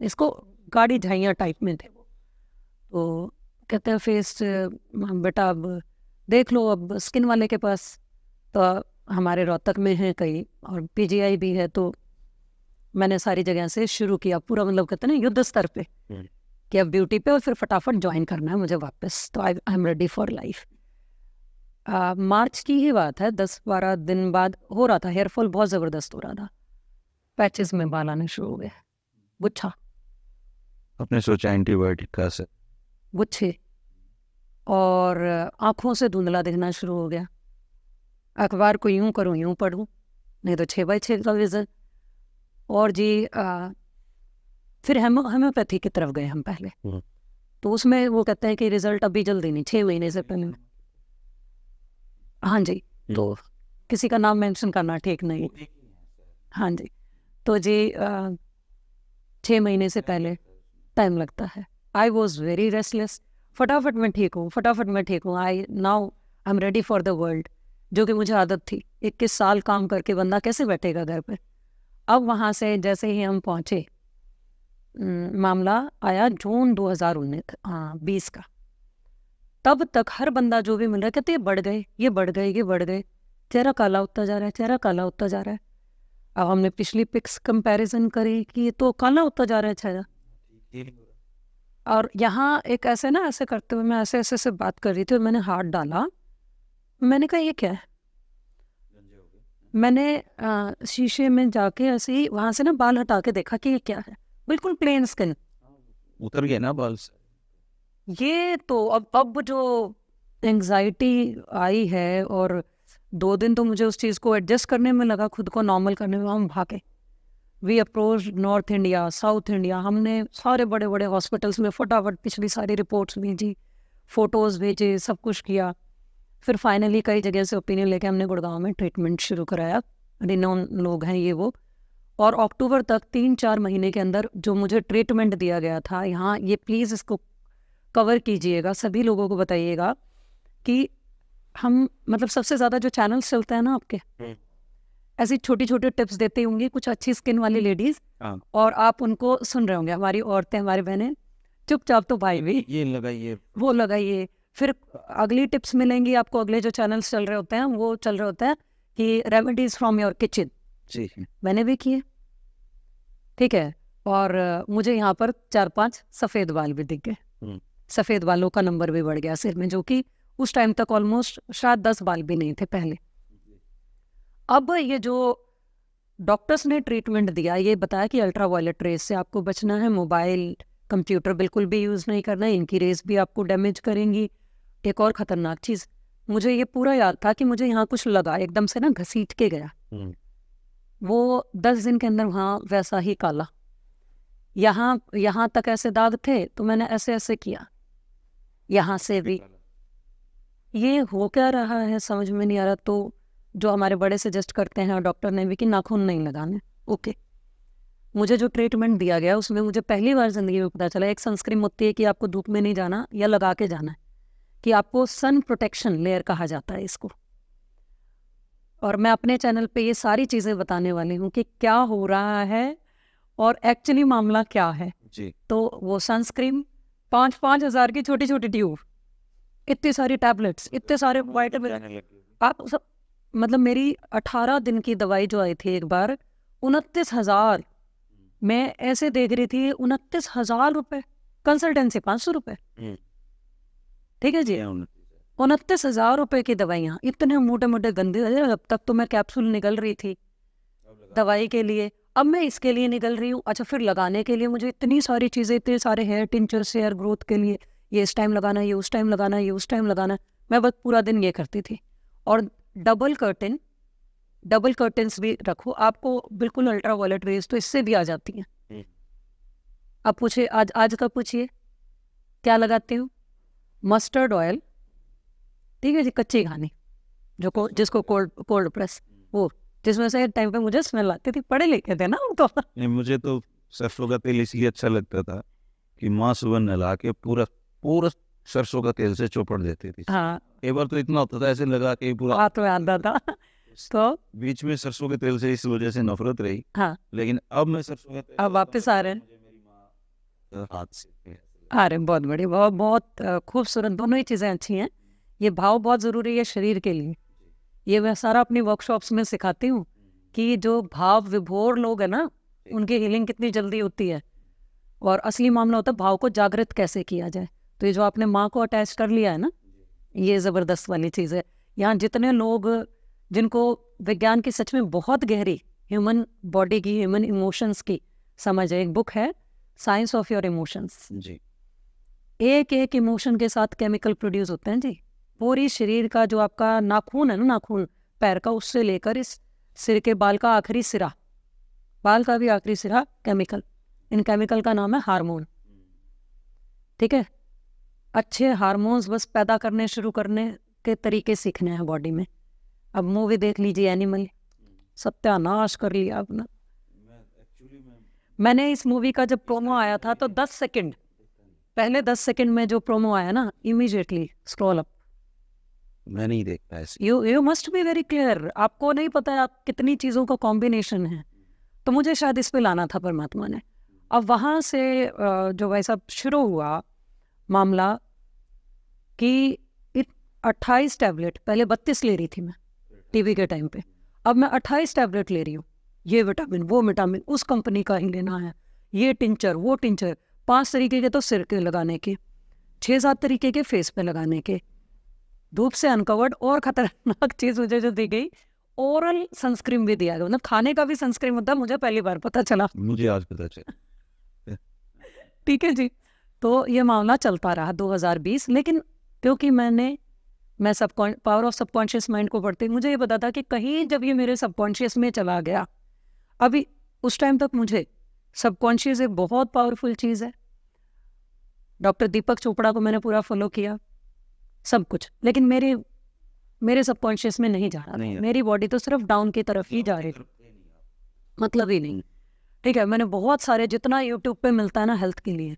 इसको गाड़ी झाइयाँ टाइप में थे वो, तो कहते हैं फेस बेटा अब देख लो, अब स्किन वाले के पास तो हमारे रोहतक में है कई, और पीजीआई भी है। तो मैंने सारी जगह से शुरू किया पूरा, मतलब कहते हैं ना युद्ध स्तर पे, कि अब ब्यूटी पे, और फिर फटाफट ज्वाइन करना है मुझे वापस। तो I am ready for life. मार्च की ही बात है, 10-12 दिन बाद हो रहा था, हेयरफॉल बहुत ज़बरदस्त हो रहा था, पैचेस में बाल आने शुरू हो गए, गुच्छा, आपने सोचा एंटीबायोटिक का असर? गुच्छे, और आँखों से धुंधला दिखना शुरू हो गया। अखबार को यूं करूं यूं पढ़ूं, नहीं तो 6x6 का विजन। और जी फिर होम्योपैथी की तरफ गए हम पहले। तो उसमें वो कहते हैं कि रिजल्ट अभी जल्दी नहीं, 6 महीने से पहले। हाँ जी, तो किसी का नाम मेंशन करना ठीक नहीं। हाँ जी, तो जी 6 महीने से पहले टाइम लगता है। आई वॉज वेरी रेस्टलेस, फटाफट मैं ठीक हूँ, फटाफट मैं ठीक हूँ, आई am ready for the world, जो कि मुझे आदत थी। 21 साल काम करके बंदा कैसे बैठेगा घर पे। अब वहाँ से जैसे ही हम पहुँचे, मामला आया जून 2019-20 का। तब तक हर बंदा जो भी मिल रहा है कहते ये बढ़ गए, ये बढ़ गए, ये बढ़ गए, चेहरा काला होता जा रहा है, चेहरा काला होता जा रहा है। अब हमने पिछली पिक्स कंपैरिजन करी कि ये तो काला होता जा रहा है चेहरा। और यहाँ एक ऐसे ना, ऐसे करते हुए मैं ऐसे ऐसे से बात कर रही थी, और मैंने हाथ डाला, मैंने कहा ये क्या है। मैंने शीशे में जाके ऐसे ही वहाँ से ना बाल हटा के देखा कि ये क्या है, बिल्कुल प्लेन स्किन, उतर गया ना बाल से। ये तो अब जो एंग्जाइटी आई है, और 2 दिन तो मुझे उस चीज़ को एडजस्ट करने में लगा, खुद को नॉर्मल करने में। हम भागे, we approach North India, South India, हमने सारे बड़े बड़े हॉस्पिटल्स में फटाफट पिछली सारी रिपोर्ट्स भेजी, फ़ोटोज़ भेजे, सब कुछ किया। फिर फाइनली कई जगह से ओपिनियन लेके हमने गुड़गांव में ट्रीटमेंट शुरू कराया, रिनोन लोग हैं ये वो। और अक्टूबर तक 3-4 महीने के अंदर जो मुझे ट्रीटमेंट दिया गया था, यहाँ ये प्लीज़ इसको कवर कीजिएगा, सभी लोगों को बताइएगा कि हम मतलब सबसे ज़्यादा जो चैनल्स चलते हैं ना आपके, ऐसी छोटी छोटी टिप्स देते होंगे कुछ अच्छी स्किन वाली लेडीज़, और आप उनको सुन रहे होंगे, हमारी औरतें, हमारी बहनें चुपचाप तो भाई भी ये लगाइए, वो लगाइए। फिर अगली टिप्स मिलेंगी आपको, अगले जो चैनल्स चल रहे होते हैं वो चल रहे होते हैं कि रेमेडीज़ फ्रॉम योर किचन। जी मैंने भी किए, ठीक है। और मुझे यहाँ पर 4-5 सफ़ेद बाल भी दिख गए, सफ़ेद बालों का नंबर भी बढ़ गया सिर में, जो कि उस टाइम तक ऑलमोस्ट शायद 10 बाल भी नहीं थे पहले। अब ये जो डॉक्टर्स ने ट्रीटमेंट दिया, ये बताया कि अल्ट्रा वायलेट रेस से आपको बचना है, मोबाइल कंप्यूटर बिल्कुल भी यूज़ नहीं करना है, इनकी रेस भी आपको डैमेज करेंगी। एक और ख़तरनाक चीज़, मुझे ये पूरा याद था कि मुझे यहाँ कुछ लगा, एकदम से ना घसीट के गया, वो 10 दिन के अंदर वहाँ वैसा ही काला। यहाँ तक ऐसे दाग थे, तो मैंने ऐसे ऐसे किया, यहाँ से भी। ये हो क्या रहा है समझ में नहीं आ रहा। तो जो हमारे बड़े सजेस्ट करते हैं, डॉक्टर ने भी, कि नाखून नहीं लगाने। ओके, मुझे जो ट्रीटमेंट दिया गया उसमें मुझे पहली बार ज़िंदगी में पता चला, एक सनस्क्रीन होती है कि आपको धूप में नहीं जाना या लगा के जाना है, कि आपको सन प्रोटेक्शन लेयर कहा जाता है इसको। और मैं अपने चैनल पे ये सारी चीज़ें बताने वाली हूँ कि क्या हो रहा है और एक्चुअली मामला क्या है जी। तो वो सनस्क्रीन, 5-5 हज़ार की छोटी छोटी ट्यूब, इतनी सारी टैबलेट्स, इतने सारे वाइटामिन, आप सब, मतलब मेरी 18 दिन की दवाई जो आई थी एक बार, 29,000, मैं ऐसे देख रही थी, 29,000 रुपये, कंसल्टेंसी 500 रुपये, ठीक है जी। 29,000 रुपये की दवाइयाँ, इतने मोटे मोटे गंदे। अब तक तो मैं कैप्सूल निकल रही थी दवाई के लिए, अब मैं इसके लिए निकल रही हूँ। अच्छा, फिर लगाने के लिए मुझे इतनी सारी चीज़ें, इतने सारे हेयर टिंचर्स, हेयर ग्रोथ के लिए, ये इस टाइम लगाना, ये उस टाइम लगाना, ये उस टाइम लगाना। मैं बस पूरा दिन ये करती थी। और डबल कर्टन्स भी रखो, आपको बिल्कुल अल्ट्रा वायलेट रेज तो इससे भी आ जाती हैं। अब पूछिए, आज का पूछिए क्या लगाती हूँ? मस्टर्ड ऑयल, ठीक है जी, कच्ची घानी जिसको कोल्ड प्रेस, वो जिसमें से टाइम पे मुझे स्मेल आती थी, पढ़े लिखे थे ना हम तो। नहीं, मुझे तो सरसों का तेल इसलिए अच्छा लगता था कि माँ सुबह नला के पूरा पूरा सरसों का तेल से चौपड़ देती थी। हाँ, एक बार तो इतना होता था ऐसे लगा के पूरा हाथ में आता था। तो बीच में सरसों के तेल से इस वजह से नफरत रही, हाँ, लेकिन अब मैं सरसों का तेल अब वापस आ रहे हैं। मुझे मेरी माँ हाथ से आ रहे हैं, बहुत बढ़िया, बहुत बहुत खूबसूरत, दोनों ही चीज़ें अच्छी हैं। ये भाव बहुत ज़रूरी है शरीर के लिए। ये मैं सारा अपनी वर्कशॉप्स में सिखाती हूँ कि जो भाव विभोर लोग हैं ना, उनकी हीलिंग कितनी जल्दी होती है। और असली मामला होता है भाव को जागृत कैसे किया जाए। तो ये जो आपने माँ को अटैच कर लिया है ना, ये ज़बरदस्त वाली चीज़ है। यहाँ जितने लोग जिनको विज्ञान की सच में बहुत गहरी ह्यूमन बॉडी की, ह्यूमन इमोशंस की समझ है, एक बुक है साइंस ऑफ योर इमोशंस जी, एक एक इमोशन के साथ केमिकल प्रोड्यूस होते हैं जी। पूरी शरीर का जो आपका नाखून है ना, नाखून पैर का, उससे लेकर इस सिर के बाल का आखिरी सिरा, बाल का भी आखिरी सिरा केमिकल, इन केमिकल का नाम है हार्मोन। ठीक है, अच्छे हार्मोन्स बस पैदा करने शुरू करने के तरीके सीखने हैं बॉडी में। अब मूवी देख लीजिए एनिमल, सत्यानाश कर लिया अपना। मैंने इस मूवी का जब प्रोमो आया था तो 10 सेकंड पहले 10 सेकंड में जो प्रोमो आया ना, इमीडिएटली स्क्रॉल अप। मैं नहीं देखता ऐसे। You must be very clear. आपको नहीं पता है आप कितनी चीज़ों का कॉम्बिनेशन है। तो मुझे शायद इस पे लाना था परमात्मा ने। अब वहाँ से जो वैसा शुरू हुआ मामला कि 28 टैबलेट, पहले 32 ले रही थी मैं टीवी के टाइम पे, अब मैं 28 टैबलेट ले रही हूँ। ये विटामिन, वो विटामिन, उस कंपनी का ही लेना है, ये टिंचर, वो टिंचर, 5 तरीके के तो सिर के लगाने के, 6-7 तरीके के फेस पे लगाने के। धूप से अनकवर्ड और खतरनाक चीज़ मुझे जो दी गई, ओरल सनस्क्रीन भी दिया गया। मतलब खाने का भी सनस्क्रीन होता है, मुझे पहली बार पता चला। मुझे आज पता चला। ठीक है जी। तो ये मामला चलता रहा 2020, लेकिन क्योंकि मैं पावर ऑफ सबकॉन्शियस माइंड को पढ़ती, मुझे ये पता था कि कहीं जब ये मेरे सबकॉन्शियस में चला गया, अभी उस टाइम तक मुझे सबकॉन्शियस एक बहुत पावरफुल चीज़ है। डॉक्टर दीपक चोपड़ा को मैंने पूरा फॉलो किया सब कुछ, लेकिन मेरे सबकॉन्शियस में नहीं जा रहा था। मेरी बॉडी तो सिर्फ डाउन की तरफ ही जा रही थी, मतलब ही नहीं। ठीक है, मैंने बहुत सारे जितना यूट्यूब पे मिलता है ना हेल्थ के लिए,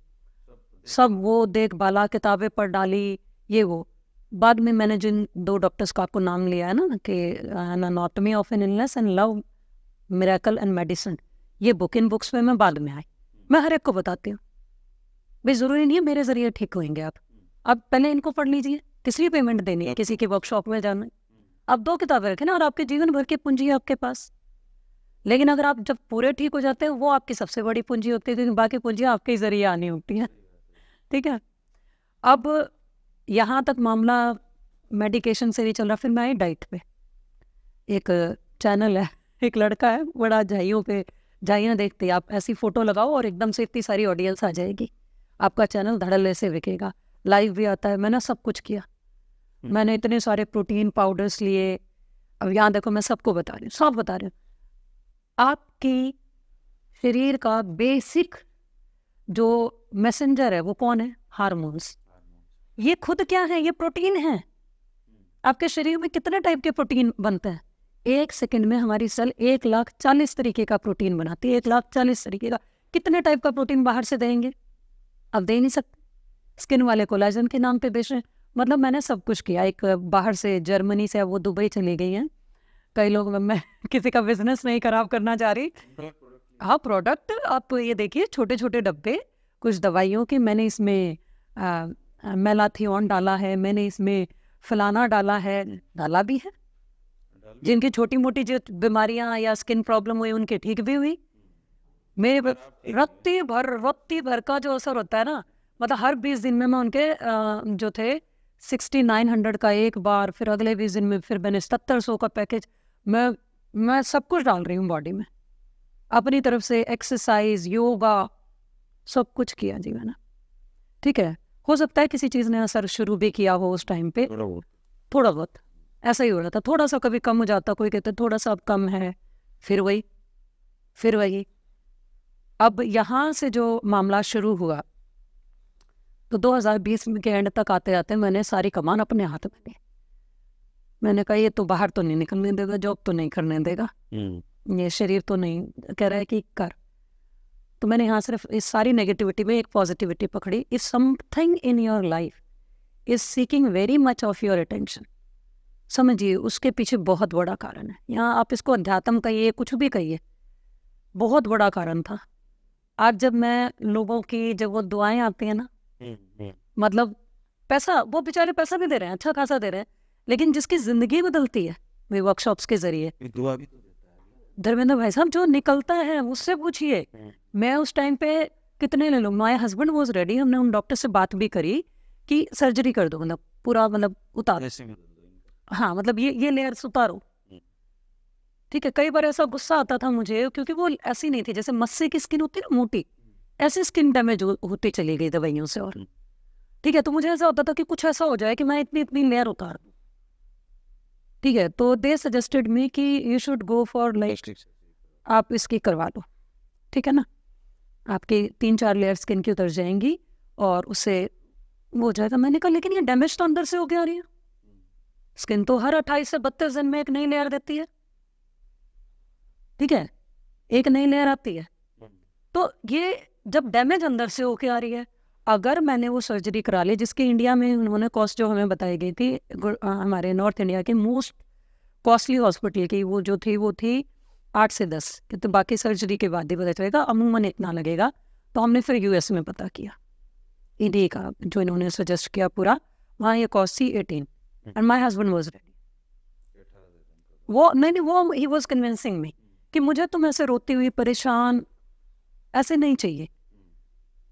सब वो देख बाला, किताबें पढ़ डाली, ये वो। बाद में मैंने जिन 2 डॉक्टर्स का आपको नाम लिया है ना, कि anatomy of an illness and love, miracle and medicine, ये बुक, इन बुक्स में मैं बाद में आई। मैं हर एक को बताती हूँ भाई, ज़रूरी नहीं है मेरे ज़रिए ठीक होंगे आप पहले इनको पढ़ लीजिए। किस लिए पेमेंट देनी है, किसी के वर्कशॉप में जाना है? आप 2 किताबें रखें ना, और आपके जीवन भर की पूंजी है आपके पास। लेकिन अगर आप जब पूरे ठीक हो जाते हैं, वो आपकी सबसे बड़ी पूंजी होती है, क्योंकि बाकी पूंजियाँ आपके ही जरिए आनी होती हैं। ठीक है, अब यहाँ तक मामला मेडिकेशन से नहीं चल रहा, फिर मैं आई डाइट पे। एक चैनल है, एक लड़का है, बड़ा झाइयाँ देखते हैं, आप ऐसी फ़ोटो लगाओ और एकदम से इतनी सारी ऑडियंस आ जाएगी, आपका चैनल धड़ल्ले से बिकेगा, लाइव भी आता है। मैंने सब कुछ किया, मैंने इतने सारे प्रोटीन पाउडर्स लिए। अब यहाँ देखो, मैं सबको बता रही हूँ, सब बता रही हूँ। आपकी शरीर का बेसिक जो मैसेंजर है वो कौन है? हार्मोन्स। ये खुद क्या है? ये प्रोटीन है। आपके शरीर में कितने टाइप के प्रोटीन बनते हैं? 1 सेकंड में हमारी सेल 1,40,000 तरीके का प्रोटीन बनाती है। 1,40,000 तरीके का। कितने टाइप का प्रोटीन बाहर से देंगे? अब दे नहीं सकते। स्किन वाले कोलाजन के नाम पे बेच रहे हैं। मतलब मैंने सब कुछ किया। एक बाहर से, जर्मनी से, वो दुबई चली गई हैं कई लोग। मैं किसी का बिजनेस नहीं खराब करना चाह रही। हाँ, प्रोडक्ट आप ये देखिए, छोटे छोटे डब्बे कुछ दवाइयों के। मैंने इसमें मेलाथियोन डाला है, मैंने इसमें फलाना डाला है, डाला भी है। जिनकी छोटी मोटी जो बीमारियां या स्किन प्रॉब्लम हुई, उनके ठीक भी हुई। मेरे रत्ती भर का जो असर होता है ना, मतलब हर 20 दिन में मैं उनके जो थे 6900 का एक बार, फिर अगले 20 दिन में फिर मैंने 7700 का पैकेज, मैं सब कुछ डाल रही हूँ बॉडी में अपनी तरफ से। एक्सरसाइज, योगा, सब कुछ किया जी मैंने। ठीक है, हो सकता है किसी चीज़ ने असर शुरू भी किया हो उस टाइम पे, थोड़ा बहुत ऐसा ही हो रहा था। थोड़ा सा कभी कम हो जाता, कोई कहते थोड़ा सा अब कम है, फिर वही। अब यहाँ से जो मामला शुरू हुआ तो 2020 के एंड तक आते आते मैंने सारी कमान अपने हाथ में ली। मैंने कहा ये तो बाहर तो नहीं निकलने देगा, जॉब तो नहीं करने देगा, ये शरीर तो नहीं कह रहा है कि कर। तो मैंने यहाँ सिर्फ इस सारी नेगेटिविटी में एक पॉजिटिविटी पकड़ी। If something in your life is seeking very much of your attention, समझिए उसके पीछे बहुत बड़ा कारण है। यहाँ आप इसको अध्यात्म कहिए, कुछ भी कहिए, बहुत बड़ा कारण था। आज जब मैं लोगों की, जब वो दुआएं आती हैं ना, मतलब पैसा, वो बेचारे पैसा भी दे रहे हैं, अच्छा खासा दे रहे हैं, लेकिन जिसकी जिंदगी बदलती है वे वर्कशॉप्स के जरिए, दुआ भी तो देता है धर्मेंद्र भाई साहब, जो निकलता है उससे पूछिए। मैं उस टाइम पे कितने ले लूँ, माय हस्बैंड वाज रेडी, हमने उन डॉक्टर से बात भी करी कि सर्जरी कर दो, मतलब पूरा, मतलब उतार, हाँ मतलब ये लेयर्स उतारो। ठीक है, कई बार ऐसा गुस्सा आता था मुझे, क्योंकि वो ऐसी नहीं थी जैसे मस्से की स्किन होती है ना, मोटी, ऐसी स्किन डैमेज होती चली गई दवाइयों से। और ठीक है, तो मुझे ऐसा होता था कि कुछ ऐसा हो जाए कि मैं इतनी इतनी लेयर उतार दूँ। ठीक है, तो दे सजेस्टेड मी कि you should go for like, आप इसकी करवा लो, ठीक है ना, आपकी 3-4 लेयर स्किन की उतर जाएंगी और उससे वो हो जाएगा। मैंने कहा लेकिन ये डैमेज तो अंदर से होके आ रही है, स्किन तो हर 28 से 32 दिन में एक नई लेयर देती है, ठीक है, एक नई लेयर आती है। तो ये जब डैमेज अंदर से होके आ रही है, अगर मैंने वो सर्जरी करा ली, जिसकी इंडिया में उन्होंने कॉस्ट जो हमें बताई गई थी, हमारे नॉर्थ इंडिया के मोस्ट कॉस्टली हॉस्पिटल की वो जो थी, वो थी 8 से 10, तो बाकी सर्जरी के बाद ही पता चलेगा, अमूमन इतना लगेगा। तो हमने फिर यूएस में पता किया, इंडिया का जो इन्होंने सजेस्ट किया पूरा, वहाँ ये कॉस्ट थी 18 and my husband was ready. वो नहीं, वो ही वॉज कन्विंसिंग मी कि मुझे तुम ऐसे रोती हुई परेशान ऐसे नहीं चाहिए,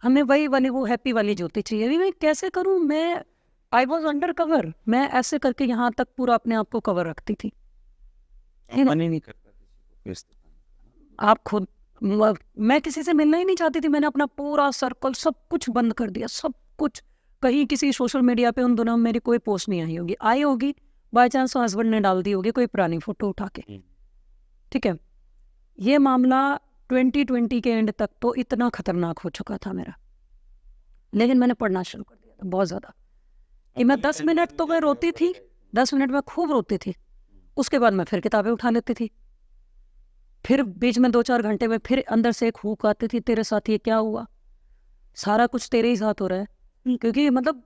हमें वही वाली वो हैप्पी वाली ज्योति चाहिए। अभी मैं कैसे करूं, मैं आई वॉज अंडर कवर, मैं ऐसे करके यहाँ तक पूरा अपने आप को कवर रखती थी। मन ही नहीं करता आप खुद, मैं किसी से मिलना ही नहीं चाहती थी, मैंने अपना पूरा सर्कल सब कुछ बंद कर दिया, सब कुछ। कहीं किसी सोशल मीडिया पे उन दिनों मेरी कोई पोस्ट नहीं आई होगी बाई चांस हस्बैंड ने डाल दी होगी कोई पुरानी फोटो उठा के। ठीक है, ये मामला 2020 के एंड तक तो इतना खतरनाक हो चुका था मेरा, लेकिन मैंने पढ़ना शुरू कर दिया था बहुत ज़्यादा कि मैं 10 मिनट तो मैं रोती थी, 10 मिनट में खूब रोती थी, उसके बाद मैं फिर किताबें उठा लेती थी, फिर बीच में 2-4 घंटे में फिर अंदर से एक हुक आती थी, तेरे साथ ये क्या हुआ, सारा कुछ तेरे ही साथ हो रहा है, क्योंकि मतलब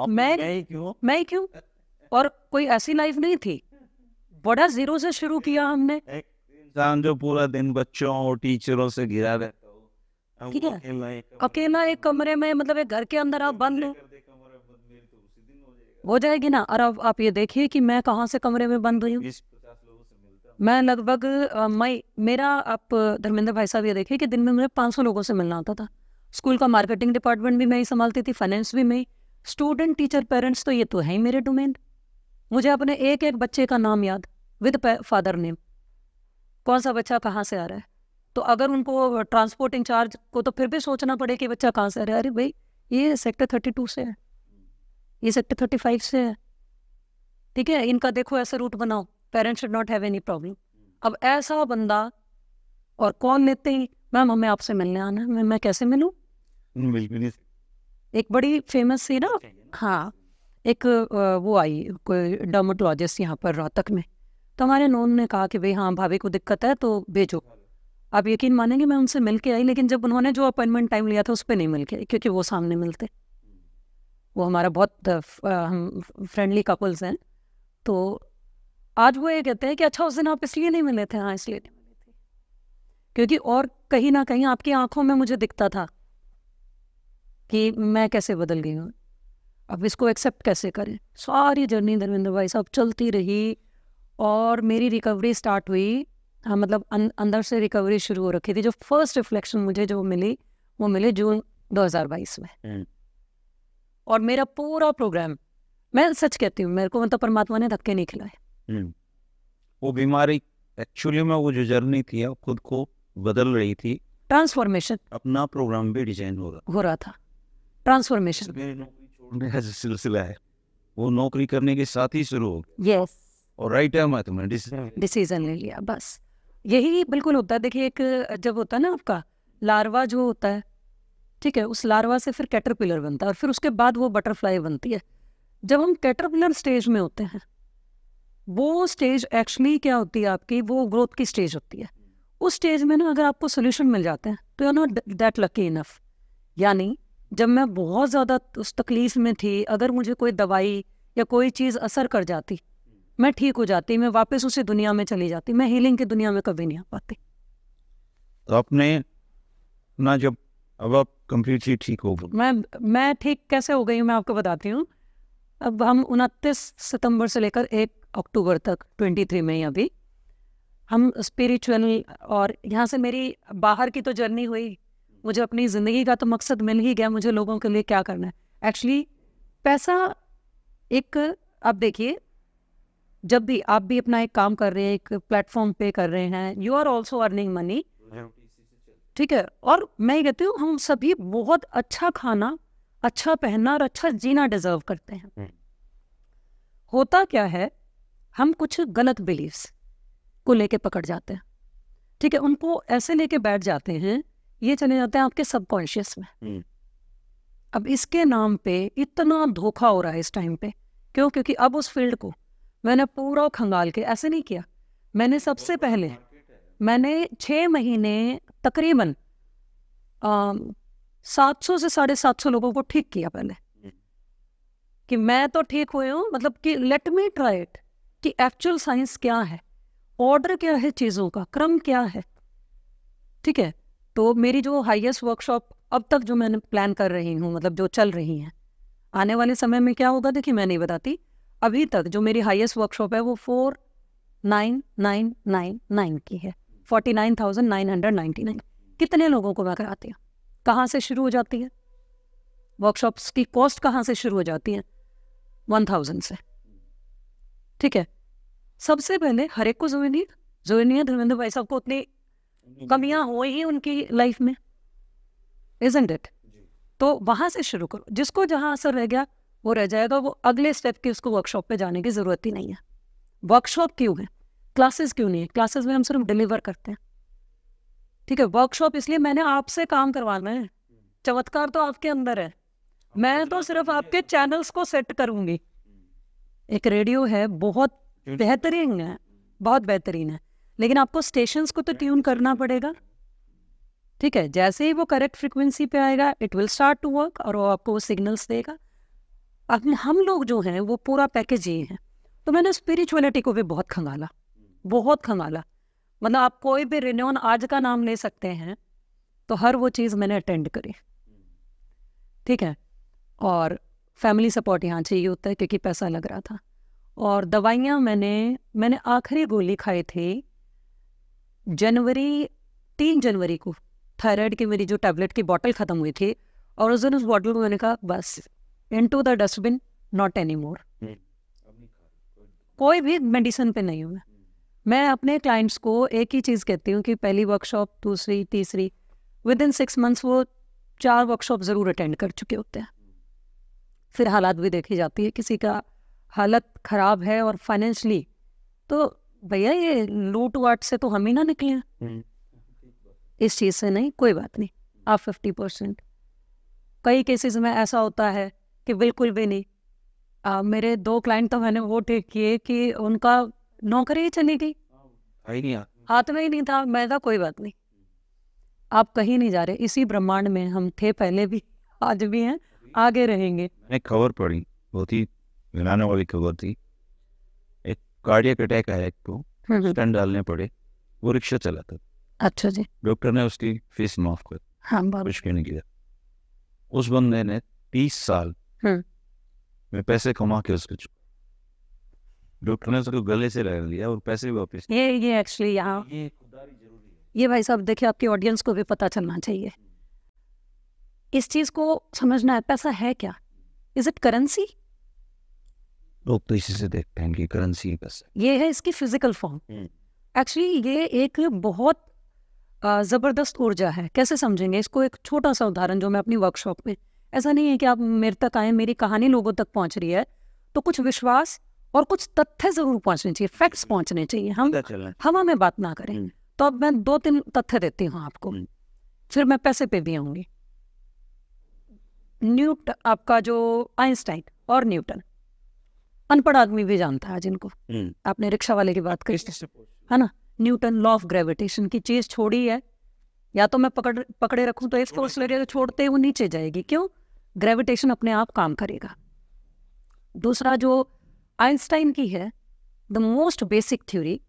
मैं ही क्यों, और कोई ऐसी लाइफ नहीं थी, बड़ा जीरो से शुरू किया हमने। इंसान जो पूरा दिन बच्चों और टीचरों से घिरा रहता हो, ठीक है, अकेला एक कमरे में, मतलब एक घर के अंदर आप बंद हो जाएगी ना। और अब आप ये देखिए कि मैं कहाँ से कमरे में बंद हुई हूँ, मैं लगभग मेरा, आप धर्मेंद्र भाई साहब ये देखिए कि दिन में मुझे 500 लोगों से मिलना होता था। स्कूल का मार्केटिंग डिपार्टमेंट भी मैं ही संभालती थी, फाइनेंस भी मैं, स्टूडेंट, टीचर, पेरेंट्स, तो ये तो है ही मेरे डोमेन। मुझे अपने एक एक बच्चे का नाम याद विद फादर नेम, कौन सा बच्चा कहाँ से आ रहा है। तो अगर उनको ट्रांसपोर्ट इंचार्ज को तो फिर भी सोचना पड़े कि बच्चा कहाँ से आ रहा है, अरे भाई ये सेक्टर 32 से है, ये सेक्टर 35 से है, ठीक है, इनका देखो ऐसा रूट बनाओ, parents should not have any problem. अब ऐसा बंदा, और कौन लेते ही, मैम हमें आपसे मिलने आना है, मैं कैसे मिलूँ, एक बड़ी फेमस सी ना, हाँ, एक वो आई कोई डर्मेटोलॉजिस्ट यहाँ पर रोहतक में, तो हमारे नॉन ने कहा कि भाई हाँ भाभी को दिक्कत है तो भेजो। आप यकीन मानेंगे मैं उनसे मिल के आई, लेकिन जब उन्होंने जो अपॉइंटमेंट टाइम लिया था उस पर नहीं मिल के आई, क्योंकि वो सामने मिलते, वो हमारा बहुत हम फ्रेंडली कपल्स हैं। तो आज वो ये कहते हैं कि अच्छा उस दिन आप इसलिए नहीं मिले थे, हाँ इसलिए नहीं मिले थे, क्योंकि और कहीं ना कहीं आपकी आंखों में मुझे दिखता था कि मैं कैसे बदल गई हूँ, अब इसको एक्सेप्ट कैसे करें। सारी जर्नी धर्मेंद्र भाई साहब चलती रही और मेरी रिकवरी स्टार्ट हुई, हाँ मतलब अंदर से रिकवरी शुरू हो रखी थी। जो फर्स्ट रिफ्लेक्शन मुझे जो मिली वो मिली जून 2022 में, और मेरा पूरा प्रोग्राम, मैं सच कहती हूँ, मेरे को मतलब परमात्मा ने धक्के नहीं खिलाए। वो बीमारी एक्चुअली में, वो जो जर्नी थी खुद को बदल रही थी, ट्रांसफॉर्मेशन, अपना प्रोग्राम भी डिजाइन हो रहा था, ट्रांसफॉर्मेशन। नौकरी छोड़ने का जो सिलसिला है वो नौकरी करने के साथ ही शुरू हो गया। यस, और राइट टाइम है, तुमने डिसीजन ले लिया, बस यही बिल्कुल होता है। देखिए एक जब होता है ना आपका लार्वा जो होता है, ठीक है, उस लार्वा से फिर कैटरपिलर बनता है और फिर उसके बाद वो बटरफ्लाई बनती है। जब हम कैटरपिलर स्टेज में होते हैं, वो स्टेज एक्चुअली क्या होती है आपकी, वो ग्रोथ की स्टेज होती है। उस स्टेज में ना अगर आपको सोल्यूशन मिल जाते हैं तो you not that lucky enough. यानी जब मैं बहुत ज़्यादा उस तकलीफ में थी, अगर मुझे कोई दवाई या कोई चीज़ असर कर जाती, मैं ठीक हो जाती, मैं वापस उसी दुनिया में चली जाती, मैं हीलिंग की दुनिया में कभी नहीं आ पाती। तो आपने ना, जब अब आप कम्प्लीटली ठीक हो गए? मैं ठीक कैसे हो गई हूँ मैं आपको बताती हूँ। अब हम 29 सितंबर से लेकर 1 अक्टूबर तक 23 में ही अभी हम स्पिरिचुअल, और यहाँ से मेरी बाहर की तो जर्नी हुई, मुझे अपनी ज़िंदगी का तो मकसद मिल ही गया, मुझे लोगों के लिए क्या करना है। एक्चुअली पैसा एक, आप देखिए, जब भी आप भी अपना एक काम कर रहे हैं, एक प्लेटफॉर्म पे कर रहे हैं, you are also earning money, ठीक है। और मैं ये कहती हूँ हम सभी बहुत अच्छा खाना, अच्छा पहनना और अच्छा जीना डिजर्व करते हैं। होता क्या है, हम कुछ गलत बिलीव्स को लेके पकड़ जाते हैं, ठीक है, उनको ऐसे लेके बैठ जाते हैं, ये चले जाते हैं आपके सबकॉन्शियस में। अब इसके नाम पे इतना धोखा हो रहा है इस टाइम पे, क्यों? क्योंकि अब उस फील्ड को मैंने पूरा खंगाल के ऐसे नहीं किया। मैंने सबसे पहले मैंने 6 महीने तकरीबन 700 से 750 लोगों को ठीक किया पहले, कि मैं तो ठीक हुई हूँ, मतलब कि लेट मी ट्राई इट, कि एक्चुअल साइंस क्या है, ऑर्डर क्या है, चीज़ों का क्रम क्या है, ठीक है। तो मेरी जो हाईएस्ट वर्कशॉप अब तक जो मैंने प्लान कर रही हूँ, मतलब जो चल रही हैं, आने वाले समय में क्या होगा देखिए मैं नहीं बताती। अभी तक जो मेरी हाईएस्ट वर्कशॉप है वो 49,999 की है, 49,999। कितने लोगों को मैं कराती हूँ? कहाँ से शुरू हो जाती है वर्कशॉप्स की कॉस्ट, कहाँ से शुरू हो जाती है? 1000 से, ठीक है। सबसे पहले हर एक को जोइनिया धर्मेंद्र भाई साहब को उतनी कमियां हो ही उनकी लाइफ में, इजंट इट? तो वहां से शुरू करो, जिसको जहां असर रह गया वो रह जाएगा, वो अगले स्टेप की उसको वर्कशॉप पे जाने की जरूरत ही नहीं है। वर्कशॉप क्यों है, क्लासेस क्यों नहीं है? क्लासेस में हम सिर्फ डिलीवर करते हैं, ठीक है। वर्कशॉप इसलिए मैंने आपसे काम करवाना है, चमत्कार तो आपके अंदर है, मैं तो सिर्फ आपके चैनल्स को सेट करूंगी। एक रेडियो है, बहुत बेहतरीन है, बहुत बेहतरीन है, लेकिन आपको स्टेशंस को तो ट्यून करना पड़ेगा, ठीक है। जैसे ही वो करेक्ट फ्रीक्वेंसी पे आएगा, it will start to work, और वो आपको सिग्नल्स देगा। अब हम लोग जो हैं वो पूरा पैकेज ये है। तो मैंने स्पिरिचुअलिटी को भी बहुत खंगाला, बहुत खंगाला। मतलब आप कोई भी रिन्योन आज का नाम ले सकते हैं, तो हर वो चीज़ मैंने अटेंड करी, ठीक है। और फैमिली सपोर्ट यहाँ चाहिए होता है क्योंकि पैसा लग रहा था। और दवाइयाँ मैंने आखिरी गोली खाई थी 3 जनवरी को। थायराइड की मेरी जो टैबलेट की बोतल ख़त्म हुई थी, और उस दिन उस बोतल को मैंने कहा बस into the dustbin, not any more. कोई भी मेडिसिन पे नहीं हूँ मैं अपने क्लाइंट्स को एक ही चीज़ कहती हूँ कि पहली वर्कशॉप, दूसरी, तीसरी, विद इन 6 मंथ्स वो 4 वर्कशॉप ज़रूर अटेंड कर चुके होते हैं। फिर हालात भी देखी जाती है, किसी का हालत ख़राब है और फाइनेंशली, तो भैया ये लूट वाट से तो हम ही ना निकले हैं, इस चीज़ से नहीं, कोई बात नहीं, आप 50%। कई केसेस में ऐसा होता है कि बिल्कुल भी नहीं। मेरे 2 क्लाइंट तो मैंने वो ठीक किए कि उनका नौकरी ही चली गई, हाथ में ही नहीं था। मैं कहा कोई बात नहीं, आप कहीं नहीं जा रहे, इसी ब्रह्मांड में हम थे पहले भी, आज भी हैं, आगे रहेंगे। मैंने खबर पढ़ी, बहुत ही हिलाने वाली खबर थी। एक कार्डियक अटैक आया, एक को स्टेंट डालने पड़े, वो रिक्शा चलाता। अच्छा जी। डॉक्टर ने उसकी फीस माफ कर, हाँ, कुछ नहीं किया। उस बंदे ने 30 साल में पैसे कमा के उसको, डॉक्टर ने उसको गले से लगा लिया और पैसे भी वापस। ये एक्चुअली यहाँ ये भाई साहब देखिए, आपकी ऑडियंस को भी पता चलना चाहिए, इस चीज को समझना है। पैसा है क्या? Is it currency? लोग तो इसी से देखते हैं कि करेंसी पैसा, ये है इसकी फिजिकल फॉर्म। एक्चुअली ये एक बहुत ज़बरदस्त ऊर्जा है। कैसे समझेंगे इसको? एक छोटा सा उदाहरण जो मैं अपनी वर्कशॉप में, ऐसा नहीं है कि आप मेरे तक आए, मेरी कहानी लोगों तक पहुंच रही है, तो कुछ विश्वास और कुछ तथ्य जरूर पहुंचने चाहिए, फैक्ट्स पहुंचने चाहिए। हम हवा में बात ना करें। तो अब मैं 2-3 तथ्य देती हूँ आपको। फिर मैं पैसे पे भी आऊंगी। न्यूटन, आपका जो आइंस्टाइन और न्यूटन, अनपढ़ आदमी भी जानता है जिनको, आपने रिक्शा वाले की बात करी है ना, न्यूटन लॉ ऑफ ग्रेविटेशन की चीज छोड़ी है, या तो मैं पकड़े रखूं तो एक फोर्स लगेगा, छोड़ते वो नीचे जाएगी। क्यों? ग्रेविटेशन अपने आप काम करेगा। दूसरा जो आइंस्टाइन की है, द मोस्ट बेसिक थ्योरी,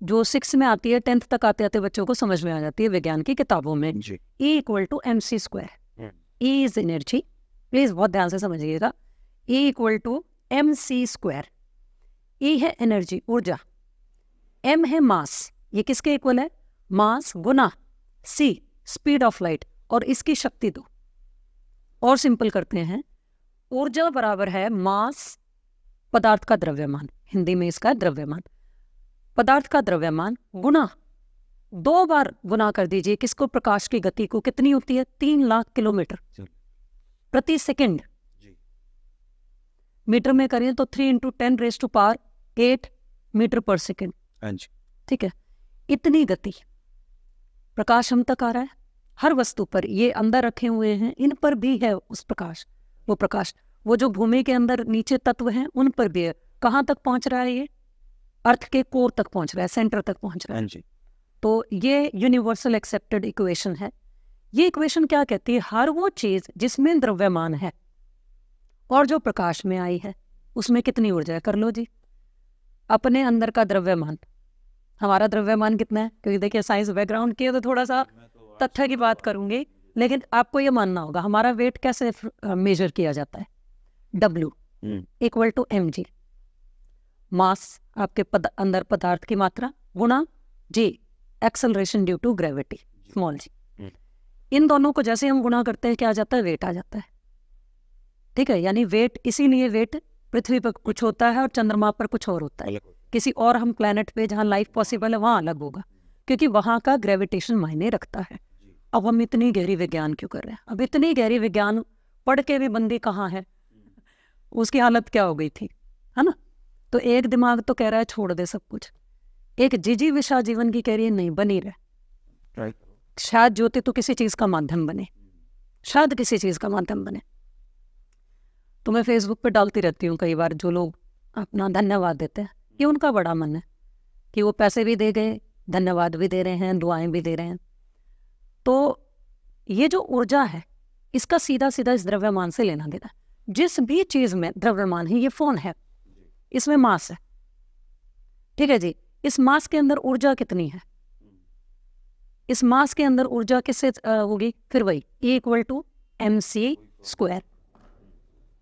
जो 6 में आती है, 10th तक आते आते बच्चों को समझ में आ जाती है विज्ञान की किताबों में। E = mc²। E is energy, please बहुत ध्यान से समझिएगा। E = mc²। E है एनर्जी, ऊर्जा। M है मास, ये किसके इक्वल है? मास गुना C, स्पीड ऑफ लाइट, और इसकी शक्ति 2। और सिंपल करते हैं, ऊर्जा बराबर है मास पदार्थ का द्रव्यमान, हिंदी में इसका द्रव्यमान, पदार्थ का द्रव्यमान गुना 2 बार गुना कर दीजिए किसको? प्रकाश की गति को। कितनी होती है? 3 लाख किलोमीटर प्रति सेकंड। मीटर में करें तो 3 × 10⁸ मीटर पर सेकंड। ठीक है, इतनी गति प्रकाश हम तक आ रहा है। हर वस्तु पर, ये अंदर रखे हुए हैं, इन पर भी है उस प्रकाश, वो प्रकाश, वो जो भूमि के अंदर नीचे तत्व हैं उन पर भी है। कहाँ तक पहुंच रहा है? ये अर्थ के कोर तक पहुंच रहा है, सेंटर तक पहुंच रहा है। तो ये यूनिवर्सल एक्सेप्टेड इक्वेशन है। ये इक्वेशन क्या कहती है? हर वो चीज जिसमें द्रव्यमान है और जो प्रकाश में आई है, उसमें कितनी ऊर्जा है? कर लो जी, अपने अंदर का द्रव्यमान। हमारा द्रव्यमान कितना है? क्योंकि देखिए साइंस बैकग्राउंड की है तो थोड़ा सा तथ्य की बात करूंगी, लेकिन आपको ये मानना होगा हमारा वेट कैसे मेजर किया जाता है? W = mg, मास आपके अंदर पदार्थ की मात्रा, गुना G, acceleration due to gravity, small g। इन दोनों को जैसे हम गुणा करते हैं क्या आ जाता है? वेट आ जाता है। ठीक है, यानी वेट, इसीलिए वेट पृथ्वी पर कुछ होता है और चंद्रमा पर कुछ और होता है। किसी और हम प्लेनेट पे जहाँ लाइफ पॉसिबल है वहाँ अलग होगा, क्योंकि वहाँ का ग्रेविटेशन मायने रखता है। अब हम इतनी गहरी विज्ञान क्यों कर रहे हैं? अब इतनी गहरी विज्ञान पढ़ के भी बंदी कहाँ है, उसकी हालत क्या हो गई थी, है ना? तो एक दिमाग तो कह रहा है छोड़ दे सब कुछ, एक जिजी विशा जीवन की कह रही है नहीं, बनी रहे। शायद ज्योति तो किसी चीज का माध्यम बने, शायद किसी चीज का माध्यम बने। तो मैं फेसबुक पे डालती रहती हूँ कई बार, जो लोग अपना धन्यवाद देते हैं, ये उनका बड़ा मन है कि वो पैसे भी दे गए, धन्यवाद भी दे रहे हैं, दुआएं भी दे रहे हैं। तो ये जो ऊर्जा है, इसका सीधा सीधा इस द्रव्यमान से लेना देना। जिस भी चीज में द्रव्यमान है, ये फोन है, इसमें मास है, ठीक है जी, इस मास के अंदर ऊर्जा कितनी है? इस मास के अंदर ऊर्जा किससे होगी? फिर वही E = mc²।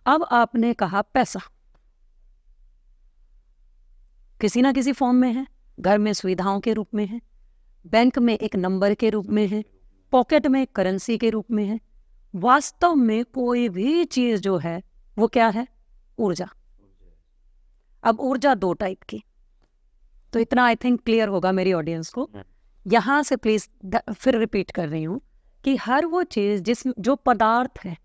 अब आपने कहा पैसा किसी ना किसी फॉर्म में है, घर में सुविधाओं के रूप में है, बैंक में एक नंबर के रूप में है, पॉकेट में करेंसी के रूप में है। वास्तव में कोई भी चीज जो है वो क्या है? ऊर्जा। अब ऊर्जा 2 टाइप की, तो इतना आई थिंक क्लियर होगा मेरी ऑडियंस को। यहां से प्लीज फिर रिपीट कर रही हूं कि हर वो चीज जो पदार्थ है,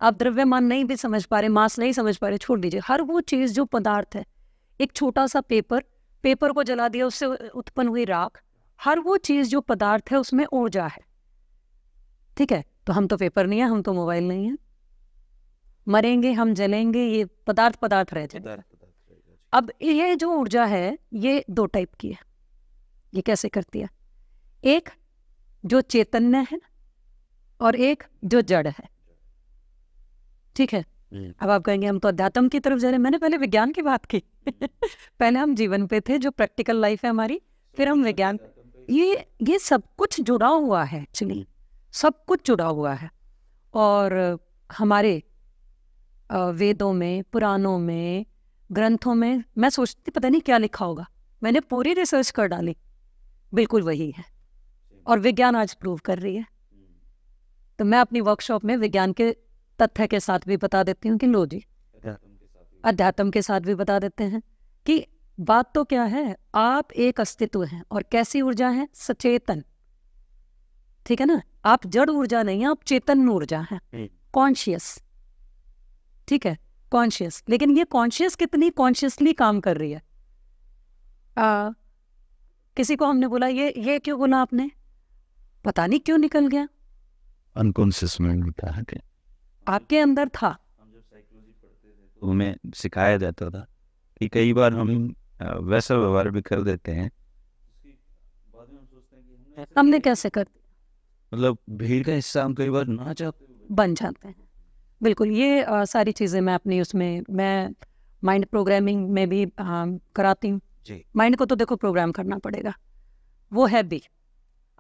आप द्रव्यमान नहीं भी समझ पा रहे, मास नहीं समझ पा रहे, छोड़ दीजिए, हर वो चीज जो पदार्थ है, एक छोटा सा पेपर को जला दिया, उससे उत्पन्न हुई राख, हर वो चीज जो पदार्थ है उसमें ऊर्जा है। ठीक है, तो हम तो पेपर नहीं है, हम तो मोबाइल नहीं है, मरेंगे हम, जलेंगे, ये पदार्थ रह जाएगा। अब ये जो ऊर्जा है ये 2 टाइप की है। ये कैसे करती है? एक जो चैतन्य है और एक जो जड़ है। ठीक है, अब आप कहेंगे हम तो अध्यात्म की तरफ जा रहे हैं। मैंने पहले विज्ञान की बात की पहले हम जीवन पे थे, जो प्रैक्टिकल लाइफ है हमारी, फिर हम विज्ञान। ये सब कुछ जुड़ा हुआ है, एक्चुअली सब कुछ जुड़ा हुआ है। और हमारे वेदों में, पुराणों में, ग्रंथों में मैं सोचती पता नहीं क्या लिखा होगा, मैंने पूरी रिसर्च कर डाली, बिल्कुल वही है। और विज्ञान आज प्रूव कर रही है। तो मैं अपनी वर्कशॉप में विज्ञान के तथ्य के साथ भी बता देती हूँ कि लो जी, अध्यात्म के साथ भी बता देते हैं कि बात तो क्या है, आप एक अस्तित्व हैं। और कैसी ऊर्जा है? सचेतन। ठीक है ना, आप जड़ ऊर्जा नहीं है, आप चेतन ऊर्जा है, कॉन्शियस। ठीक है, कॉन्शियस। लेकिन ये कॉन्शियस कितनी कॉन्शियसली काम कर रही है? किसी को हमने बोला ये क्यों बोला आपने? पता नहीं क्यों निकल गया, अनकॉन्शियस माइंड था कि आपके अंदर था। हम जब साइकोलॉजी पढ़ते थे तो हमें सिखाया जाता था कि कई बार हम वैसा व्यवहार भी कर देते हैं बाद में हम सोचते हैं कि हमने कैसे कर मतलब भीड़ का हिस्सा हम कई बार ना चाहते हुए बन जाते हैं। बिल्कुल, ये सारी चीज़ें मैं अपनी उसमें मैं माइंड प्रोग्रामिंग में भी कराती हूँ। जी। माइंड को तो देखो प्रोग्राम करना पड़ेगा, वो है भी,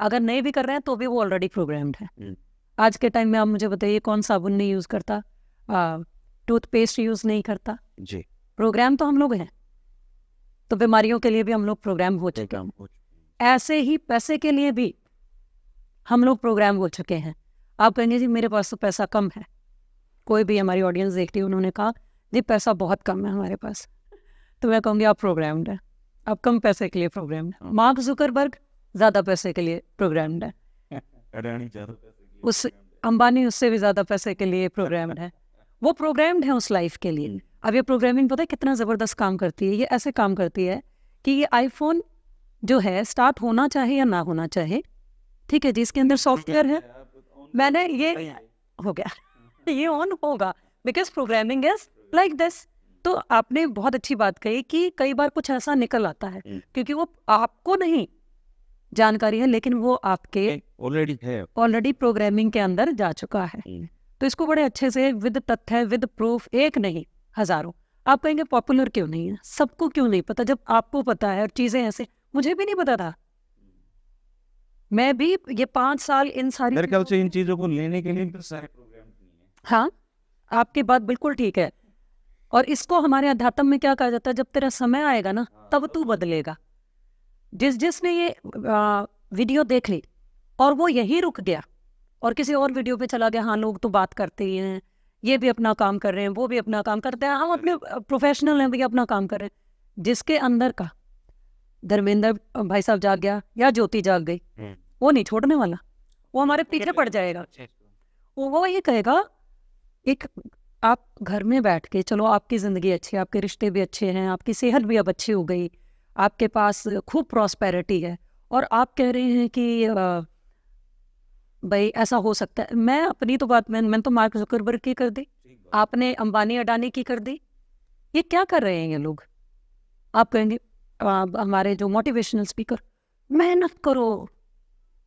अगर नहीं भी कर रहे हैं तो भी वो ऑलरेडी प्रोग्राम्ड है। आज के टाइम में आप मुझे बताइए कौन साबुन नहीं यूज़ करता, टूथपेस्ट यूज़ नहीं करता, जी। प्रोग्राम तो हम लोग हैं। तो बीमारियों के लिए भी हम लोग प्रोग्राम हो चुके हैं, ऐसे ही पैसे के लिए भी हम लोग प्रोग्राम हो चुके हैं। आप कहेंगे जी मेरे पास तो पैसा कम है, कोई भी हमारी ऑडियंस देखती है उन्होंने कहा जी पैसा बहुत कम है हमारे पास, तो मैं कहूँगी आप प्रोग्राम्ड है, आप कम पैसे के लिए प्रोग्राम्ड है। मार्क जुकरबर्ग ज़्यादा पैसे के लिए प्रोग्राम्ड है, उस अंबानी उससे भी ज़्यादा पैसे के लिए प्रोग्राम्ड है, वो प्रोग्राम्ड है उस लाइफ के लिए। अब ये प्रोग्रामिंग पता है कितना ज़बरदस्त काम करती है, ये ऐसे काम करती है कि ये आईफोन जो है स्टार्ट होना चाहे या ना होना चाहे, ठीक है जी, इसके अंदर सॉफ्टवेयर है, मैंने ये हो गया ये ऑन होगा because programming is like this. तो आपने बहुत अच्छी बात कही कि कई बार कुछ ऐसा निकल आता है क्योंकि वो आपको नहीं जानकारी है लेकिन वो आपके ऑलरेडी प्रोग्रामिंग के अंदर जा चुका है। तो इसको बड़े अच्छे से विद तथ्य विद प्रूफ, एक नहीं हजारों। आप कहेंगे पॉपुलर क्यों नहीं है, सबको क्यों नहीं पता, जब आपको पता है और चीजें ऐसे, मुझे भी नहीं पता था, मैं भी ये 5 साल इन सारी मेरे ख्याल से इन चीजों को लेने के लिए तो सारे प्रोग्राम नहीं है। हाँ, आपकी बात बिल्कुल ठीक है। और इसको हमारे अध्यात्म में क्या कहा जाता है, जब तेरा समय आएगा ना तब तू बदलेगा। जिसने ये वीडियो देख ली और वो यही रुक गया और किसी और वीडियो पे चला गया, हाँ लोग तो बात करते ही हैं, ये भी अपना काम कर रहे हैं, वो भी अपना काम करते हैं, हम अपने प्रोफेशनल हैं भी अपना काम कर रहे हैं, जिसके अंदर का धर्मेंद्र भाई साहब जाग गया या ज्योति जाग गई, वो नहीं छोड़ने वाला, वो हमारे पीछे पड़ जाएगा। वो ये कहेगा, एक आप घर में बैठ के चलो आपकी ज़िंदगी अच्छी है, आपके रिश्ते भी अच्छे हैं, आपकी सेहत भी अब अच्छी हो गई, आपके पास खूब प्रॉस्पेरिटी है, और आप कह रहे हैं कि भाई ऐसा हो सकता है। मैं अपनी तो बात मैंने तो मार्क जुकरबर्ग की कर दी, आपने अंबानी अडानी की कर दी, ये क्या कर रहे हैं ये लोग। आप कहेंगे हमारे जो मोटिवेशनल स्पीकर, मेहनत करो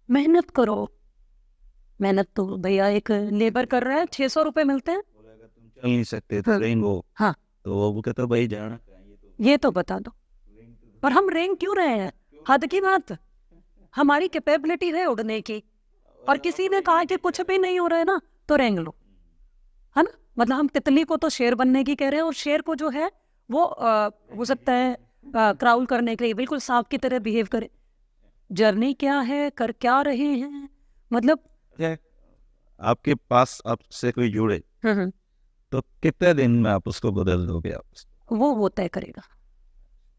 मेहनत करो, मेहनत तो भैया एक लेबर कर रहा है, 600 रुपये मिलते हैं, चल नहीं सकते तो रेंग वो, हाँ तो वो कहता भाई जाना ये तो बता दो, और हम रेंग क्यों रहे हैं, हद की बात, हमारी कैपेबिलिटी है उड़ने की, और किसी ने कहा कि कुछ भी नहीं हो रहा है ना तो रेंग लो, है ना। मतलब हम तितली को तो शेर बनने की कह रहे हैं, और शेर को जो है वो हो सकता है क्राउल करने के लिए बिल्कुल सांप की तरह बिहेव करे। जर्नी क्या है, कर क्या रहे हैं, मतलब आपके पास आपसे कोई जुड़े तो कितने दिन में आप उसको बदल दोगे, आप वो तय करेगा।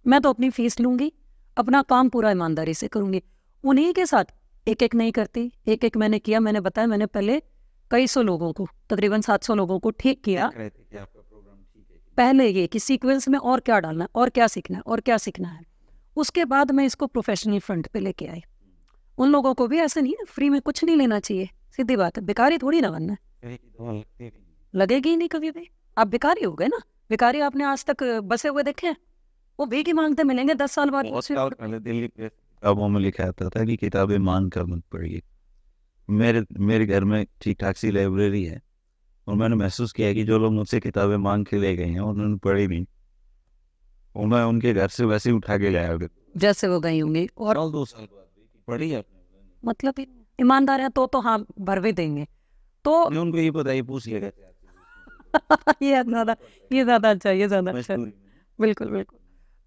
मैं तो अपनी फीस लूंगी, अपना काम पूरा ईमानदारी से करूंगी, उन्हीं के साथ एक एक नहीं करती, एक एक मैंने किया, मैंने बताया, मैंने पहले कई सौ लोगों को, तकरीबन 700 लोगों को ठीक किया। पहले ये कि सीक्वेंस में और क्या डालना है, और क्या सीखना है, और क्या सीखना है, उसके बाद मैं इसको प्रोफेशनल फ्रंट पे लेके आई। उन लोगों को भी ऐसे नहीं है, फ्री में कुछ नहीं लेना चाहिए, सीधी बात है, भिखारी थोड़ी ना बनना है, लगेगी ही नहीं कभी भी, आप भिखारी हो गए ना। भिखारी आपने आज तक बसे हुए देखे हैं, वो भीख ही मांगते मिलेंगे 10 साल बाद। किताबों में लिखा था कि किताबें मान कर मत पढ़िए। मेरे घर में ठीक ठाक सी लाइब्रेरी है, और मैंने महसूस किया कि जो लोग मुझसे किताबें मांग के ले गए हैं उन्होंने पढ़ी नहीं, और मैं उनके घर से वैसे ही उठा के लाया जैसे वो गई होंगी, और 2 साल बाद पढ़ी है, मतलब ईमानदार है तो हाँ भर भी देंगे, तो उनको ये पता ही पूछ लिया ये ज़्यादा अच्छा, ये ज़्यादा अच्छा, बिल्कुल बिल्कुल।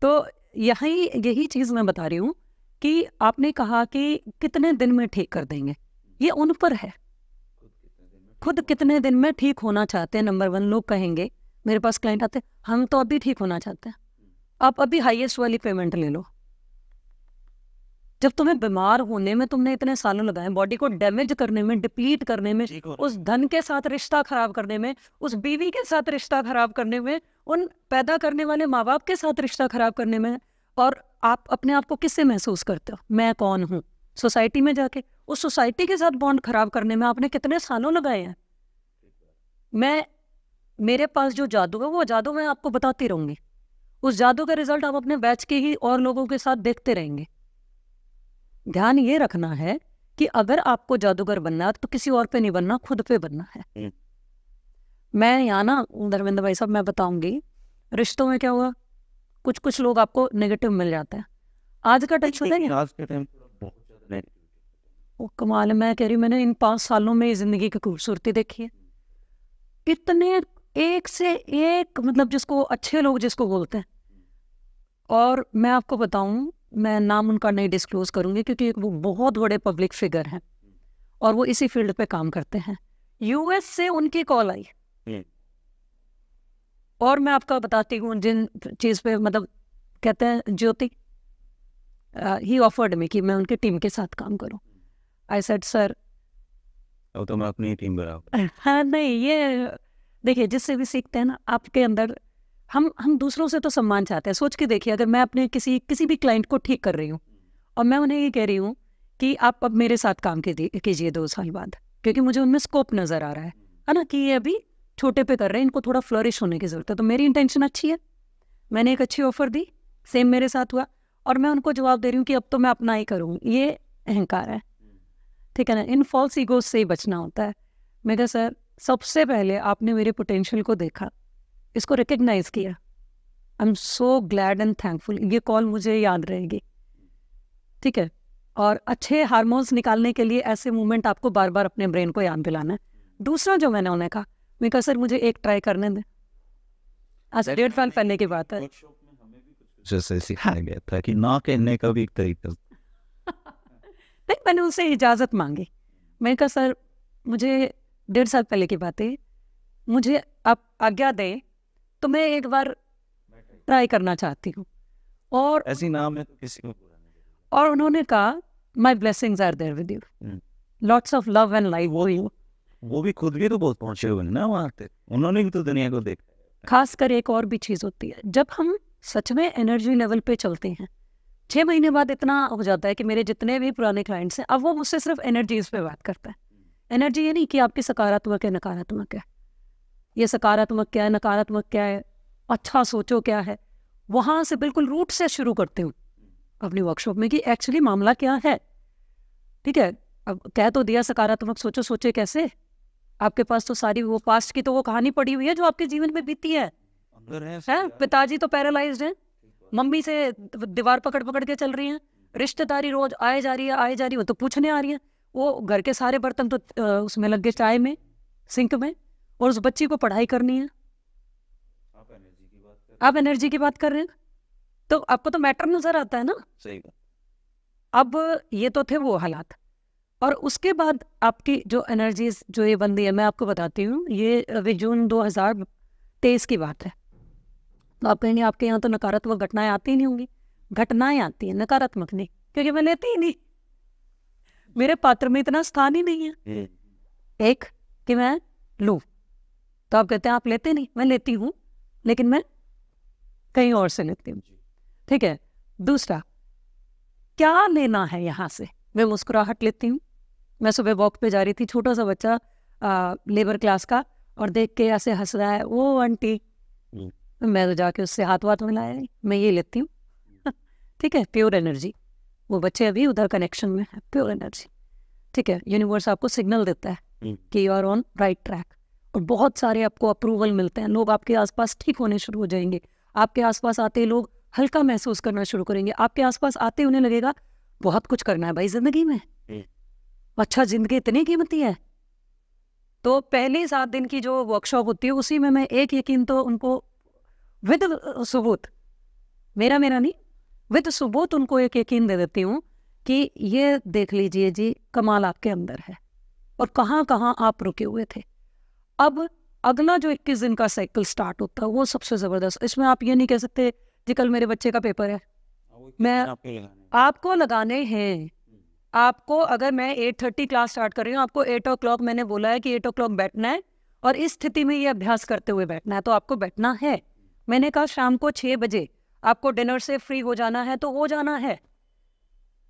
तो यही चीज़ मैं बता रही हूँ कि आपने कहा कि कितने दिन में ठीक कर देंगे, ये उन पर है, खुद कितने दिन में ठीक होना चाहते हैं। नंबर 1 लोग कहेंगे, मेरे पास क्लाइंट आते हैं, हम तो अभी ठीक होना चाहते हैं, आप अभी हाईएस्ट वाली पेमेंट ले लो। जब तुम्हें बीमार होने में तुमने इतने सालों लगाए, बॉडी को डैमेज करने में, डिप्लीट करने में, उस धन के साथ रिश्ता खराब करने में, उस बीवी के साथ रिश्ता खराब करने में, उन पैदा करने वाले माँ बाप के साथ रिश्ता खराब करने में, और आप अपने आप को किससे महसूस करते हो, मैं कौन हूँ, सोसाइटी में जाके उस सोसाइटी के साथ बॉन्ड खराब करने में आपने कितने सालों लगाए हैं। मेरे पास जो जादू है वो जादू मैं आपको बताती रहूंगी, उस जादू का रिजल्ट आप अपने बैच के ही और लोगों के साथ देखते रहेंगे। ध्यान ये रखना है कि अगर आपको जादूगर बनना है तो किसी और पे नहीं बनना, खुद पे बनना है। मैं यहाँ ना धर्मेंद्र भाई साहब मैं बताऊंगी, रिश्तों में क्या हुआ, कुछ कुछ लोग आपको नेगेटिव मिल जाते हैं। आज का टाइम पता है, आज के टाइम वो कमाल है। मैं कह रही हूँ मैंने इन 5 सालों में जिंदगी की खूबसूरती देखी है। कितने एक से एक, मतलब जिसको अच्छे लोग जिसको बोलते हैं। और मैं आपको बताऊं, मैं नाम उनका नहीं डिस्क्लोज करूंगी क्योंकि वो बहुत बड़े पब्लिक फिगर हैं और वो इसी फील्ड पे काम करते हैं। यूएस से उनकी कॉल आई और मैं आपका बताती हूँ जिन चीज़ पे, मतलब कहते हैं ज्योति, ही ऑफर्ड मी कि मैं उनकी टीम के साथ काम करूं। आई सेड सर, तो मैं अपनी टीम बराबर। हाँ नहीं, ये देखिए जिससे भी सीखते हैं ना आपके अंदर, हम दूसरों से तो सम्मान चाहते हैं। सोच के देखिए, अगर मैं अपने किसी भी क्लाइंट को ठीक कर रही हूँ और मैं उन्हें ये कह रही हूँ कि आप अब मेरे साथ काम कीजिए 2 साल बाद, क्योंकि मुझे उनमें स्कोप नज़र आ रहा है ना, कि ये अभी छोटे पे कर रहे हैं, इनको थोड़ा फ्लरिश होने की ज़रूरत है। तो मेरी इंटेंशन अच्छी है, मैंने एक अच्छी ऑफर दी, सेम मेरे साथ हुआ और मैं उनको जवाब दे रही हूँ कि अब तो मैं अपना ही करूँ। ये अहंकार है, ठीक है ना। इन फॉल्स ईगोज से ही बचना होता है। मैं कहा सर, सबसे पहले आपने मेरे पोटेंशियल को देखा, इसको रिकग्नाइज किया। I am so glad and thankful. ये कॉल मुझे याद रहेगी, ठीक है। और अच्छे हार्मोन्स निकालने के लिए ऐसे मूवमेंट आपको बार बार अपने ब्रेन को याद दिलाना है। दूसरा जो मैंने उन्हें कहा, मैं कहा सर मुझे एक ट्राई करने दें। आज 1.5 साल पहले की बात है। जैसे सिखाया गया था कि ना कहने का भी एक तरीका। नहीं, मैंने उनसे इजाज़त मांगी। मैंने कहा सर मुझे 1.5 साल पहले की बात है, मुझे आप आज्ञा दें तो मैं एक बार ट्राई करना चाहती हूँ। और ऐसी नाम है तो किसी को बुरा नहीं। और उन्होंने कहा my blessings are there with you, lots of love and life. वो भी खुद भी तो बहुत पहुंचे हुए ना वहाँ पे, उन्होंने भी तो दुनिया को देखा। खासकर एक और भी चीज़ होती है, जब हम सच में एनर्जी लेवल पे चलते हैं, 6 महीने बाद इतना हो जाता है कि मेरे जितने भी पुराने क्लाइंट्स हैं अब वो मुझसे सिर्फ एनर्जीज पे बात करता है। एनर्जी ये नहीं कि आपकी सकारात्मक है नकारात्मक है, ये सकारात्मक क्या है नकारात्मक क्या है, अच्छा सोचो क्या है। वहाँ से बिल्कुल रूट से शुरू करते हूँ अपनी वर्कशॉप में कि एक्चुअली मामला क्या है, ठीक है। अब कह तो दिया सकारात्मक सोचो, सोचे कैसे? आपके पास तो सारी वो पास्ट की तो वो कहानी पड़ी हुई है जो आपके जीवन में बीती है। पिताजी तो पैरालाइज्ड हैं, मम्मी से दीवार पकड़ पकड़ के चल रही हैं, रिश्तेदारी रोज आए जा रही है, वो तो पूछने आ रही है, वो घर के सारे बर्तन तो उसमें लग गए चाय में, सिंक में, और उस बच्ची को पढ़ाई करनी है। आप एनर्जी की बात कर रहे हैं तो आपको तो मैटर नजर आता है ना। सही। अब ये तो थे वो हालात, और उसके बाद आपकी जो एनर्जीज जो ये बंदी है, मैं आपको बताती हूँ, ये जून 2023 की बात है। तो आप कहेंगे आपके यहाँ तो नकारात्मक घटनाएं आती ही नहीं होंगी। घटनाएं आती हैं, नकारात्मक नहीं, क्योंकि मैं लेती ही नहीं, मेरे पात्र में इतना स्थान ही नहीं है एक कि मैं लूँ। तो आप कहते हैं आप लेते नहीं, मैं लेती हूँ लेकिन मैं कहीं और से लेती हूँ, ठीक है। दूसरा, क्या लेना है यहाँ से? मैं मुस्कुराहट लेती हूँ। मैं सुबह वॉक पे जा रही थी, छोटा सा बच्चा लेबर क्लास का, और देख के ऐसे हंस रहा है, वो आंटी, मैं तो जाके उससे हाथ वाथ मिलाया, मैं ये लेती हूँ ठीक है। प्योर एनर्जी, वो बच्चे अभी उधर कनेक्शन में है, प्योर एनर्जी, ठीक है। यूनिवर्स आपको सिग्नल देता है कि you are on right track, और बहुत सारे आपको अप्रूवल मिलते हैं। लोग आपके आसपास ठीक होने शुरू हो जाएंगे, आपके आसपास आते ही लोग हल्का महसूस करना शुरू करेंगे, आपके आसपास आते ही उन्हें लगेगा बहुत कुछ करना है भाई जिंदगी में, अच्छा जिंदगी इतनी कीमती है। तो पहले 7 दिन की जो वर्कशॉप होती है उसी में मैं एक यकीन तो उनको विद सबूत, मेरा नहीं, विद सबूत उनको एक यकीन दे देती हूँ कि ये देख लीजिए जी, कमाल आपके अंदर है और कहाँ कहाँ आप रुके हुए थे। अब अगला जो 21 दिन का साइकिल स्टार्ट होता है वो सबसे ज़बरदस्त। इसमें आप ये नहीं कह सकते जी कल मेरे बच्चे का पेपर है, मैं आपको लगाने हैं। आपको अगर मैं 8:30 क्लास स्टार्ट कर रही हूँ, आपको 8 o'clock मैंने बोला है कि 8 o'clock बैठना है और इस स्थिति में ये अभ्यास करते हुए बैठना है, तो आपको बैठना है। मैंने कहा शाम को 6 बजे आपको डिनर से फ्री हो जाना है तो हो जाना है।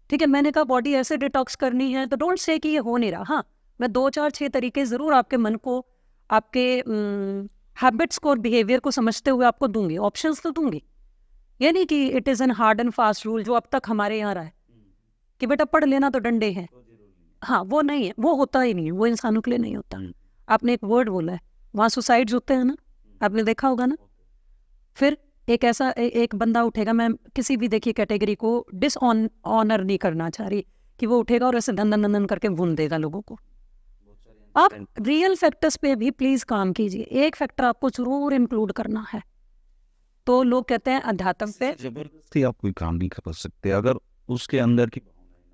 ठीक है, मैंने कहा बॉडी ऐसे डिटॉक्स करनी है, तो डोंट से कि ये हो नहीं रहा। हाँ, मैं 2 4 6 तरीके ज़रूर आपके मन को, आपके हैबिट्स को और बिहेवियर को समझते हुए आपको दूंगी, ऑप्शंस तो दूंगी। ये नहीं कि it is an hard and fast rule जो अब तक हमारे यहाँ रहा है कि बेटा पढ़ लेना तो डंडे हैं। हाँ, वो नहीं है, वो होता ही नहीं है, वो इंसानों के लिए नहीं होता। आपने एक वर्ड बोला है, वहाँ सुसाइड्स होते हैं ना, आपने देखा होगा ना। फिर एक ऐसा एक बंदा उठेगा, मैं किसी भी देखिए कैटेगरी को डिसऑनर नहीं करना चाह रही, कि वो उठेगा और ऐसे धन धन धन करके भून देगा लोगों को। आप रियल फैक्टर्स पे भी प्लीज काम कीजिए। एक फैक्टर आपको जरूर इंक्लूड करना है। तो लोग कहते हैं अध्यात्म पे जबरदस्ती आप कोई काम नहीं कर सकते, अगर उसके अंदर की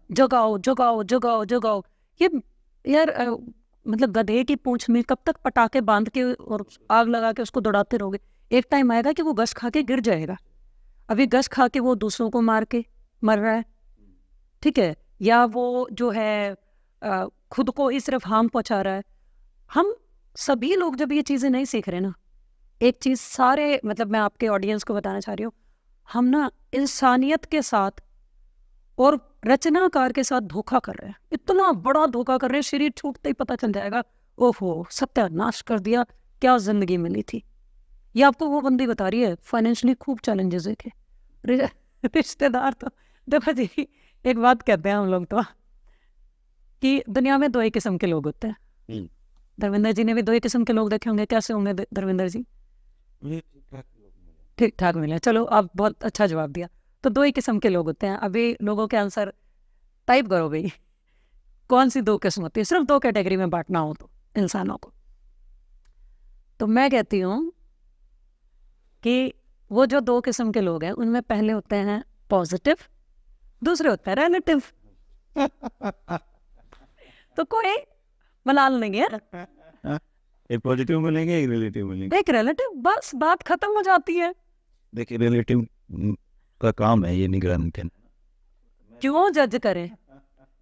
जगाओ जगाओ जगाओ जगाओ। ये यार मतलब गधे की पूंछ में कब तक पटाखे बांध के और आग लगा के उसको दौड़ाते रहोगे? एक टाइम आएगा कि वो गश खा के गिर जाएगा। अभी गश खा के वो दूसरों को मार के मर रहा है, ठीक है, या वो जो है खुद को ही सिर्फ हार्म पहुंचा रहा है। हम सभी लोग जब ये चीज़ें नहीं सीख रहे ना, एक चीज़ सारे मतलब मैं आपके ऑडियंस को बताना चाह रही हूँ, हम ना इंसानियत के साथ और रचनाकार के साथ धोखा कर रहे हैं, इतना बड़ा धोखा कर रहे हैं, शरीर छूटते ही पता चल जाएगा ओहो सत्यानाश कर दिया, क्या जिंदगी मिली थी। ये आपको वो बंदी बता रही है, फाइनेंशियली खूब चैलेंजेस है के रिश्तेदार। तो देखो जी, एक बात कहते हैं हम लोग तो कि दुनिया में 2 ही किस्म के लोग होते हैं। धर्मेंद्र जी ने भी 2 ही किस्म के लोग देखे होंगे, कैसे होंगे धर्मेंद्र जी? ठीक ठाक मिले। चलो, आप बहुत अच्छा जवाब दिया। तो 2 ही किस्म के लोग होते हैं। अभी लोगों के आंसर टाइप करो भाई, कौन सी 2 किस्म होती है? सिर्फ 2 कैटेगरी में बांटना हो तो इंसानों को, तो मैं कहती हूँ कि वो जो 2 किस्म के लोग हैं उनमें पहले होते हैं पॉजिटिव, दूसरे होते हैं रिलेटिव। तो कोई मलाल नहीं है, एक पॉजिटिव मिलेंगे, एक रिलेटिव मिलेंगे, एक रिलेटिव, बस बात खत्म हो जाती है। देखिए रिलेटिव का काम है ये निगरानी करना। क्यों जज करें,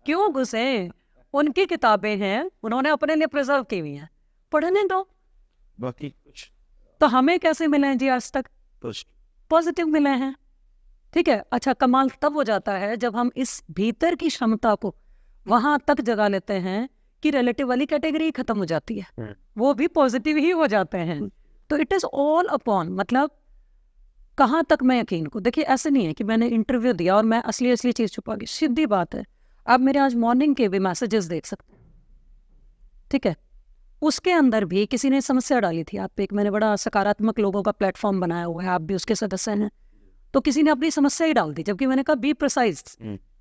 क्यों घुसे? उनकी किताबें हैं, उन्होंने अपने लिए प्रिजर्व की हुई हैं, पढ़ने दो। बाकी कुछ तो हमें कैसे मिले हैं जी आज तक? पॉजिटिव मिले हैं, ठीक है। अच्छा, कमाल तब हो जाता है जब हम इस भीतर की क्षमता को वहां तक जगा लेते हैं कि रिलेटिव वाली कैटेगरी खत्म हो जाती है, वो भी पॉजिटिव ही हो जाते हैं। तो इट इज ऑल अपॉन, मतलब कहाँ तक मैं यकीन को। देखिए, ऐसे नहीं है कि मैंने इंटरव्यू दिया और मैं असली असली चीज छुपा गई, सीधी बात है। आप मेरे आज मॉर्निंग के भी मैसेजेस देख सकते हैं, ठीक है। उसके अंदर भी किसी ने समस्या डाली थी आप पे, एक मैंने बड़ा सकारात्मक लोगों का प्लेटफॉर्म बनाया हुआ है, आप भी उसके सदस्य हैं। तो किसी ने अपनी समस्या ही डाल दी, जबकि मैंने कहा बी प्रिसाइज,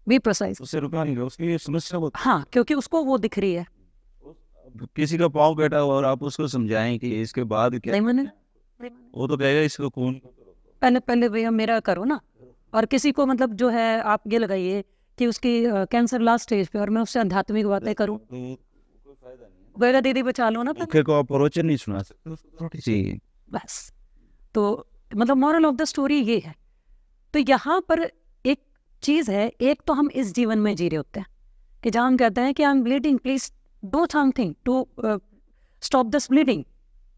बी प्रिसाइज। उससे रुका नहीं, उसकी समस्या वो, हाँ, क्योंकि उसको वो दिख रही है। किसी का पाँव बैठा हुआ और आप उसको समझाएं कि इसके बाद क्या, नहीं मैंने, वो तो कहेगा इसको कौन। पहले भैया मेरा करो ना। और किसी को मतलब जो है आप ये लगाइए कि उसकी कैंसर लास्ट स्टेज पे और मैं उससे आध्यात्मिक बातें करूँ, बोलेगा दीदी बचा लो ना। दुखे को आप प्रवचन नहीं सुना सकते बस। तो मतलब मॉरल ऑफ द स्टोरी ये है। तो यहाँ पर एक चीज है, एक तो हम इस जीवन में जी रहे होते हैं कि जहाँ हम कहते हैं कि I am bleeding, please do something to stop this bleeding,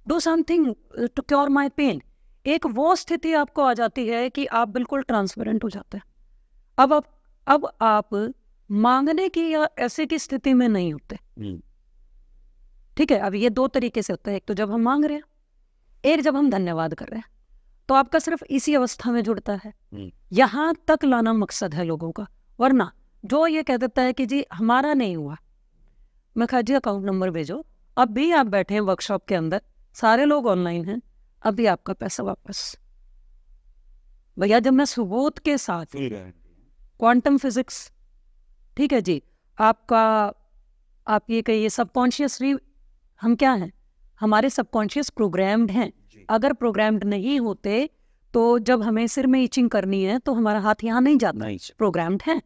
do something to cure my pain. एक वो स्थिति आपको आ जाती है कि आप बिल्कुल ट्रांसपेरेंट हो जाते हैं। अब आप मांगने की या ऐसे की स्थिति में नहीं होते, ठीक है। अब ये 2 तरीके से होता है, एक तो जब हम मांग रहे हैं, एक जब हम धन्यवाद कर रहे हैं। तो आपका सिर्फ इसी अवस्था में जुड़ता है, यहां तक लाना मकसद है लोगों का। वरना जो ये कह देता है कि जी हमारा नहीं हुआ, मैं कहा जी अकाउंट नंबर भेजो, अब भी आप बैठे हैं वर्कशॉप के अंदर, सारे लोग ऑनलाइन हैं, अभी आपका पैसा वापस। भैया जब मैं सबूत के साथ, क्वांटम फिजिक्स, ठीक है जी, आपका आप ये कहिए सबकॉन्शियसली हम क्या हैं, हमारे सबकॉन्शियस प्रोग्राम्ड हैं। अगर प्रोग्राम्ड नहीं होते तो जब हमें सिर में इचिंग करनी है तो हमारा हाथ यहाँ नहीं जाता, प्रोग्राम्ड हैं।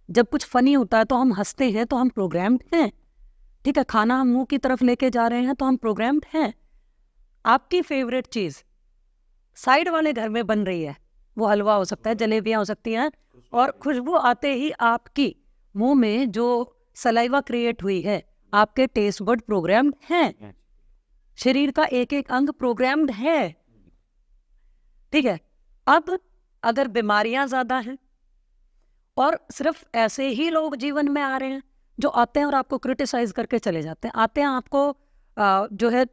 जब कुछ फनी होता है तो हम हंसते हैं, तो हम प्रोग्राम्ड हैं, ठीक है। खाना हम मुंह की तरफ लेके जा रहे हैं तो हम प्रोग्राम्ड हैं। आपकी फेवरेट चीज साइड वाले घर में बन रही है, वो हलवा हो सकता है, जलेबियां हो सकती हैं, और खुशबू आते ही आपकी मुंह में जो सलाइवा क्रिएट हुई है, आपके टेस्ट बड प्रोग्राम्ड हैं, शरीर का एक एक अंग प्रोग्राम्ड है, ठीक है। अब अगर बीमारियां ज्यादा हैं और सिर्फ ऐसे ही लोग जीवन में आ रहे हैं जो आते हैं और आपको क्रिटिसाइज करके चले जाते हैं, आते हैं आपको जो है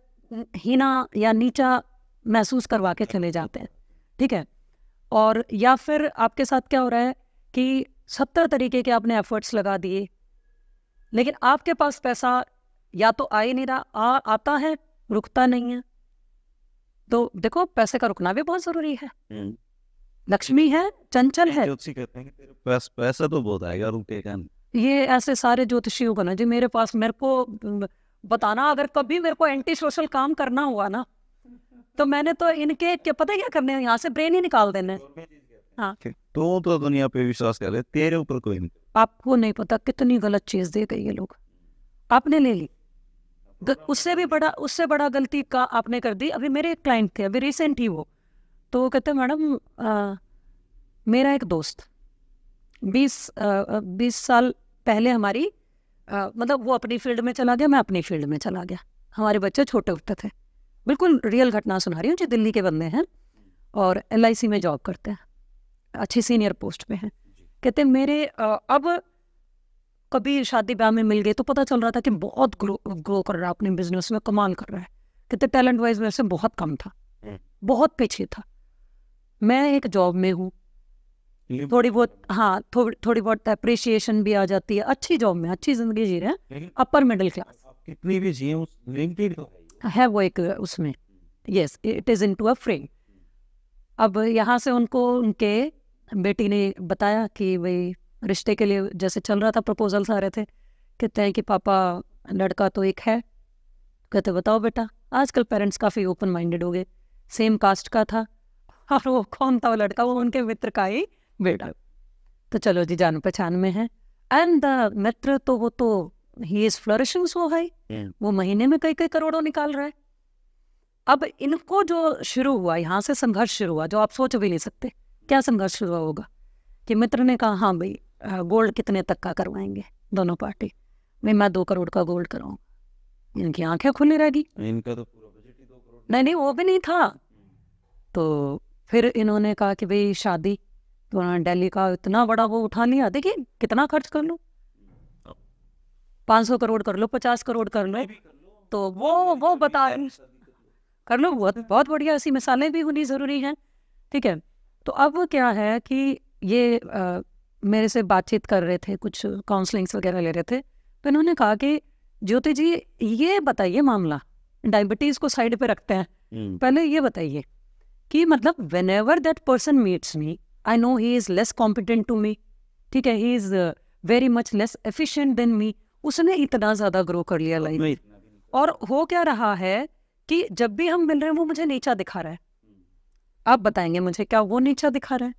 हीना या नीचा महसूस करवा के चले जाते हैं, ठीक है। और या फिर आपके साथ क्या हो रहा है कि 70 तरीके के आपने एफर्ट्स लगा दिए, लेकिन आपके पास पैसा या तो आ ही नहीं रहा, आता है रुकता नहीं है। तो देखो पैसे का रुकना भी बहुत जरूरी है। लक्ष्मी है, चंचल है, कहते हैं कि तेरे पास पैसा तो बहुत आएगा, रुकेगा नहीं। ये ऐसे सारे ज्योतिषियों को ना जी, मेरे पास, मेरे को बताना, अगर कभी मेरे को एंटी सोशल काम करना हुआ ना, तो मैंने तो इनके क्या पता क्या करने हैं, यहाँ से ब्रेन ही निकाल देना है। हाँ, तो दुनिया पे विश्वास कर ले, तेरे ऊपर कोई नहीं। आपको नहीं पता कितनी गलत चीज दे गई ये लोग, आपने ले ली, उससे बड़ा गलती का आपने कर दी। अभी मेरे एक क्लाइंट थे, अभी रिसेंट ही वो, तो वो कहते मैडम मेरा एक दोस्त 20 साल पहले हमारी मतलब वो अपनी फील्ड में चला गया, मैं अपनी फील्ड में चला गया, हमारे बच्चे छोटे उठते थे, बिल्कुल रियल घटना सुना रही हूँ जी, दिल्ली के बंदे हैं और LIC में जॉब करते हैं, अच्छी सीनियर पोस्ट पे हैं। कहते मेरे अब कभी शादी ब्याह में मिल गए तो पता चल रहा था कि बहुत ग्रो कर रहा है अपने बिजनेस में, कमाल कर रहा है। कहते टैलेंट वाइज मेरे से बहुत कम था, बहुत पीछे था। मैं एक जॉब में हूँ, थोड़ी बहुत, हाँ थोड़ी बहुत अप्रिसिएशन भी आ जाती है, अच्छी जॉब में अच्छी जिंदगी जी रहे हैं, अपर मिडिल क्लास, कितनी भी जिए है वो एक उसमें, yes it is into a frame. अब यहाँ से उनको उनके बेटी ने बताया कि भाई रिश्ते के लिए जैसे चल रहा था, प्रपोजल्स आ रहे थे, कहते हैं कि पापा लड़का तो एक है। कहते बताओ बेटा, आजकल पेरेंट्स काफ़ी ओपन माइंडेड हो गए, सेम कास्ट का था, और वो कौन था वो लड़का, वो उनके मित्र का ही बेटा। तो चलो जी, जान पहचान में है, एंड द मित्र तो वो तो he is flourishing so high, वो महीने में कई करोड़ों निकाल रहा है। अब इनको जो शुरू हुआ, यहाँ से संघर्ष शुरू हुआ जो आप सोच भी नहीं सकते क्या संघर्ष शुरू होगा, कि मित्र ने कहा हाँ भाई गोल्ड कितने तक का करवाएंगे दोनों पार्टी, मैं 2 करोड़ का गोल्ड कराऊंगा। इनकी आंखें खुली रहेगी, इनका तो पूरा बजट ही 2 करोड़। नहीं वो भी नहीं था। तो फिर इन्होंने कहा कि भाई शादी, तो उन्होंने दिल्ली का इतना बड़ा वो उठा लिया, देखिए कितना खर्च कर लो, 500 करोड़ कर लो, 50 करोड़ कर लो, तो वो बता कर लो, बहुत बढ़िया, ऐसी मिसालें भी होनी ज़रूरी हैं, ठीक है। तो अब क्या है कि ये मेरे से बातचीत कर रहे थे, कुछ काउंसलिंग्स वगैरह ले रहे थे, तो इन्होंने कहा कि ज्योति जी ये बताइए, मामला डायबिटीज़ को साइड पे रखते हैं, पहले ये बताइए कि मतलब whenever that person meets me, I know he is less competent to me, ठीक है, he is very much less efficient than me, उसने इतना ज़्यादा ग्रो कर लिया लाइफ में, और हो क्या रहा है कि जब भी हम मिल रहे हैं वो मुझे नीचा दिखा रहा है। आप बताएंगे मुझे, क्या वो नीचा दिखा रहा है?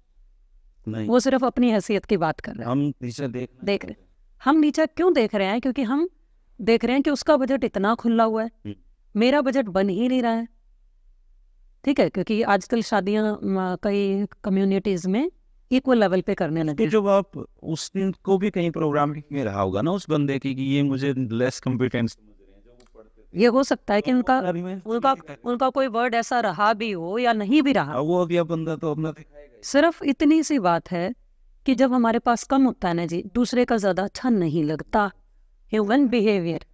नहीं, वो सिर्फ अपनी हैसियत की बात कर रहा है। हम नीचा देख रहे हैं। हम नीचा क्यों देख रहे हैं? क्योंकि हम देख रहे हैं कि उसका बजट इतना खुला हुआ है, मेरा बजट बन ही नहीं रहा है, ठीक है, क्योंकि आजकल शादियां कई कम्युनिटीज में इक्वल लेवल पे करने लगे। जब आप उस दिन को भी कहीं प्रोग्रामिंग में रहा होगा ना उस बंदे की कि ये मुझे लेस कॉम्पिटेंस, ये हो सकता है कि उनका कोई वर्ड ऐसा रहा भी हो या नहीं भी रहा, वो अभी बंदा तो अपना दिखाएगा। सिर्फ इतनी सी बात है कि जब हमारे पास कम होता है ना जी, दूसरे का ज्यादा अच्छा नहीं लगता, ह्यूमन बिहेवियर,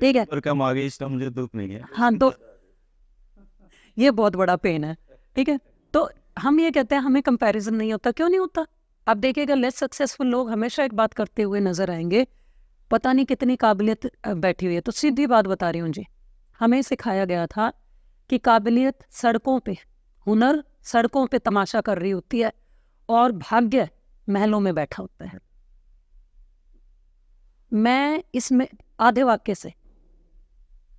ठीक है, कम आगे इसका मुझे दुख नहीं है। हाँ, तो ये बहुत बड़ा पेन है, ठीक है। तो हम ये कहते हैं हमें कंपैरिजन नहीं होता, क्यों नहीं होता? आप देखिएगा लेस सक्सेसफुल लोग हमेशा एक बात करते हुए नजर आएंगे, पता नहीं कितनी काबिलियत बैठी हुई है। तो सीधी बात बता रही हूँ जी, हमें सिखाया गया था कि काबिलियत सड़कों पे, हुनर सड़कों पे तमाशा कर रही होती है और भाग्य महलों में बैठा होता है। मैं इसमें आधे वाक्य से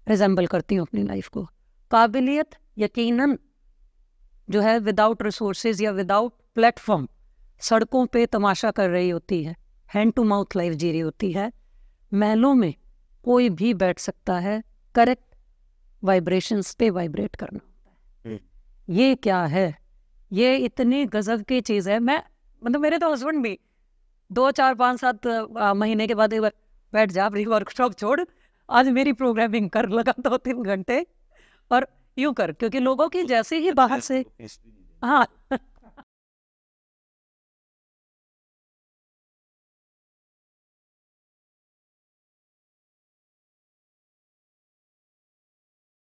रिजेंबल करती हूँ अपनी लाइफ को। काबिलियत यकीनन जो है विदाउट रिसोर्सेज या विदाउट प्लेटफॉर्म सड़कों पे तमाशा कर रही होती है, हैंड टू माउथ लाइफ जी रही होती है। महलों में कोई भी बैठ सकता है, करेक्ट वाइब्रेशंस पे वाइब्रेट करना होता है। ये क्या है? ये इतनी गजब की चीज़ है। मैं मतलब मेरे तो हस्बैंड भी 2, 4, 5, 7 महीने के बाद एक बार बैठ जा, अपनी वर्कशॉप छोड़, आज मेरी प्रोग्रामिंग कर, लगा 2-3 घंटे और यूं कर, क्योंकि लोगों की जैसे ही बाहर से, हाँ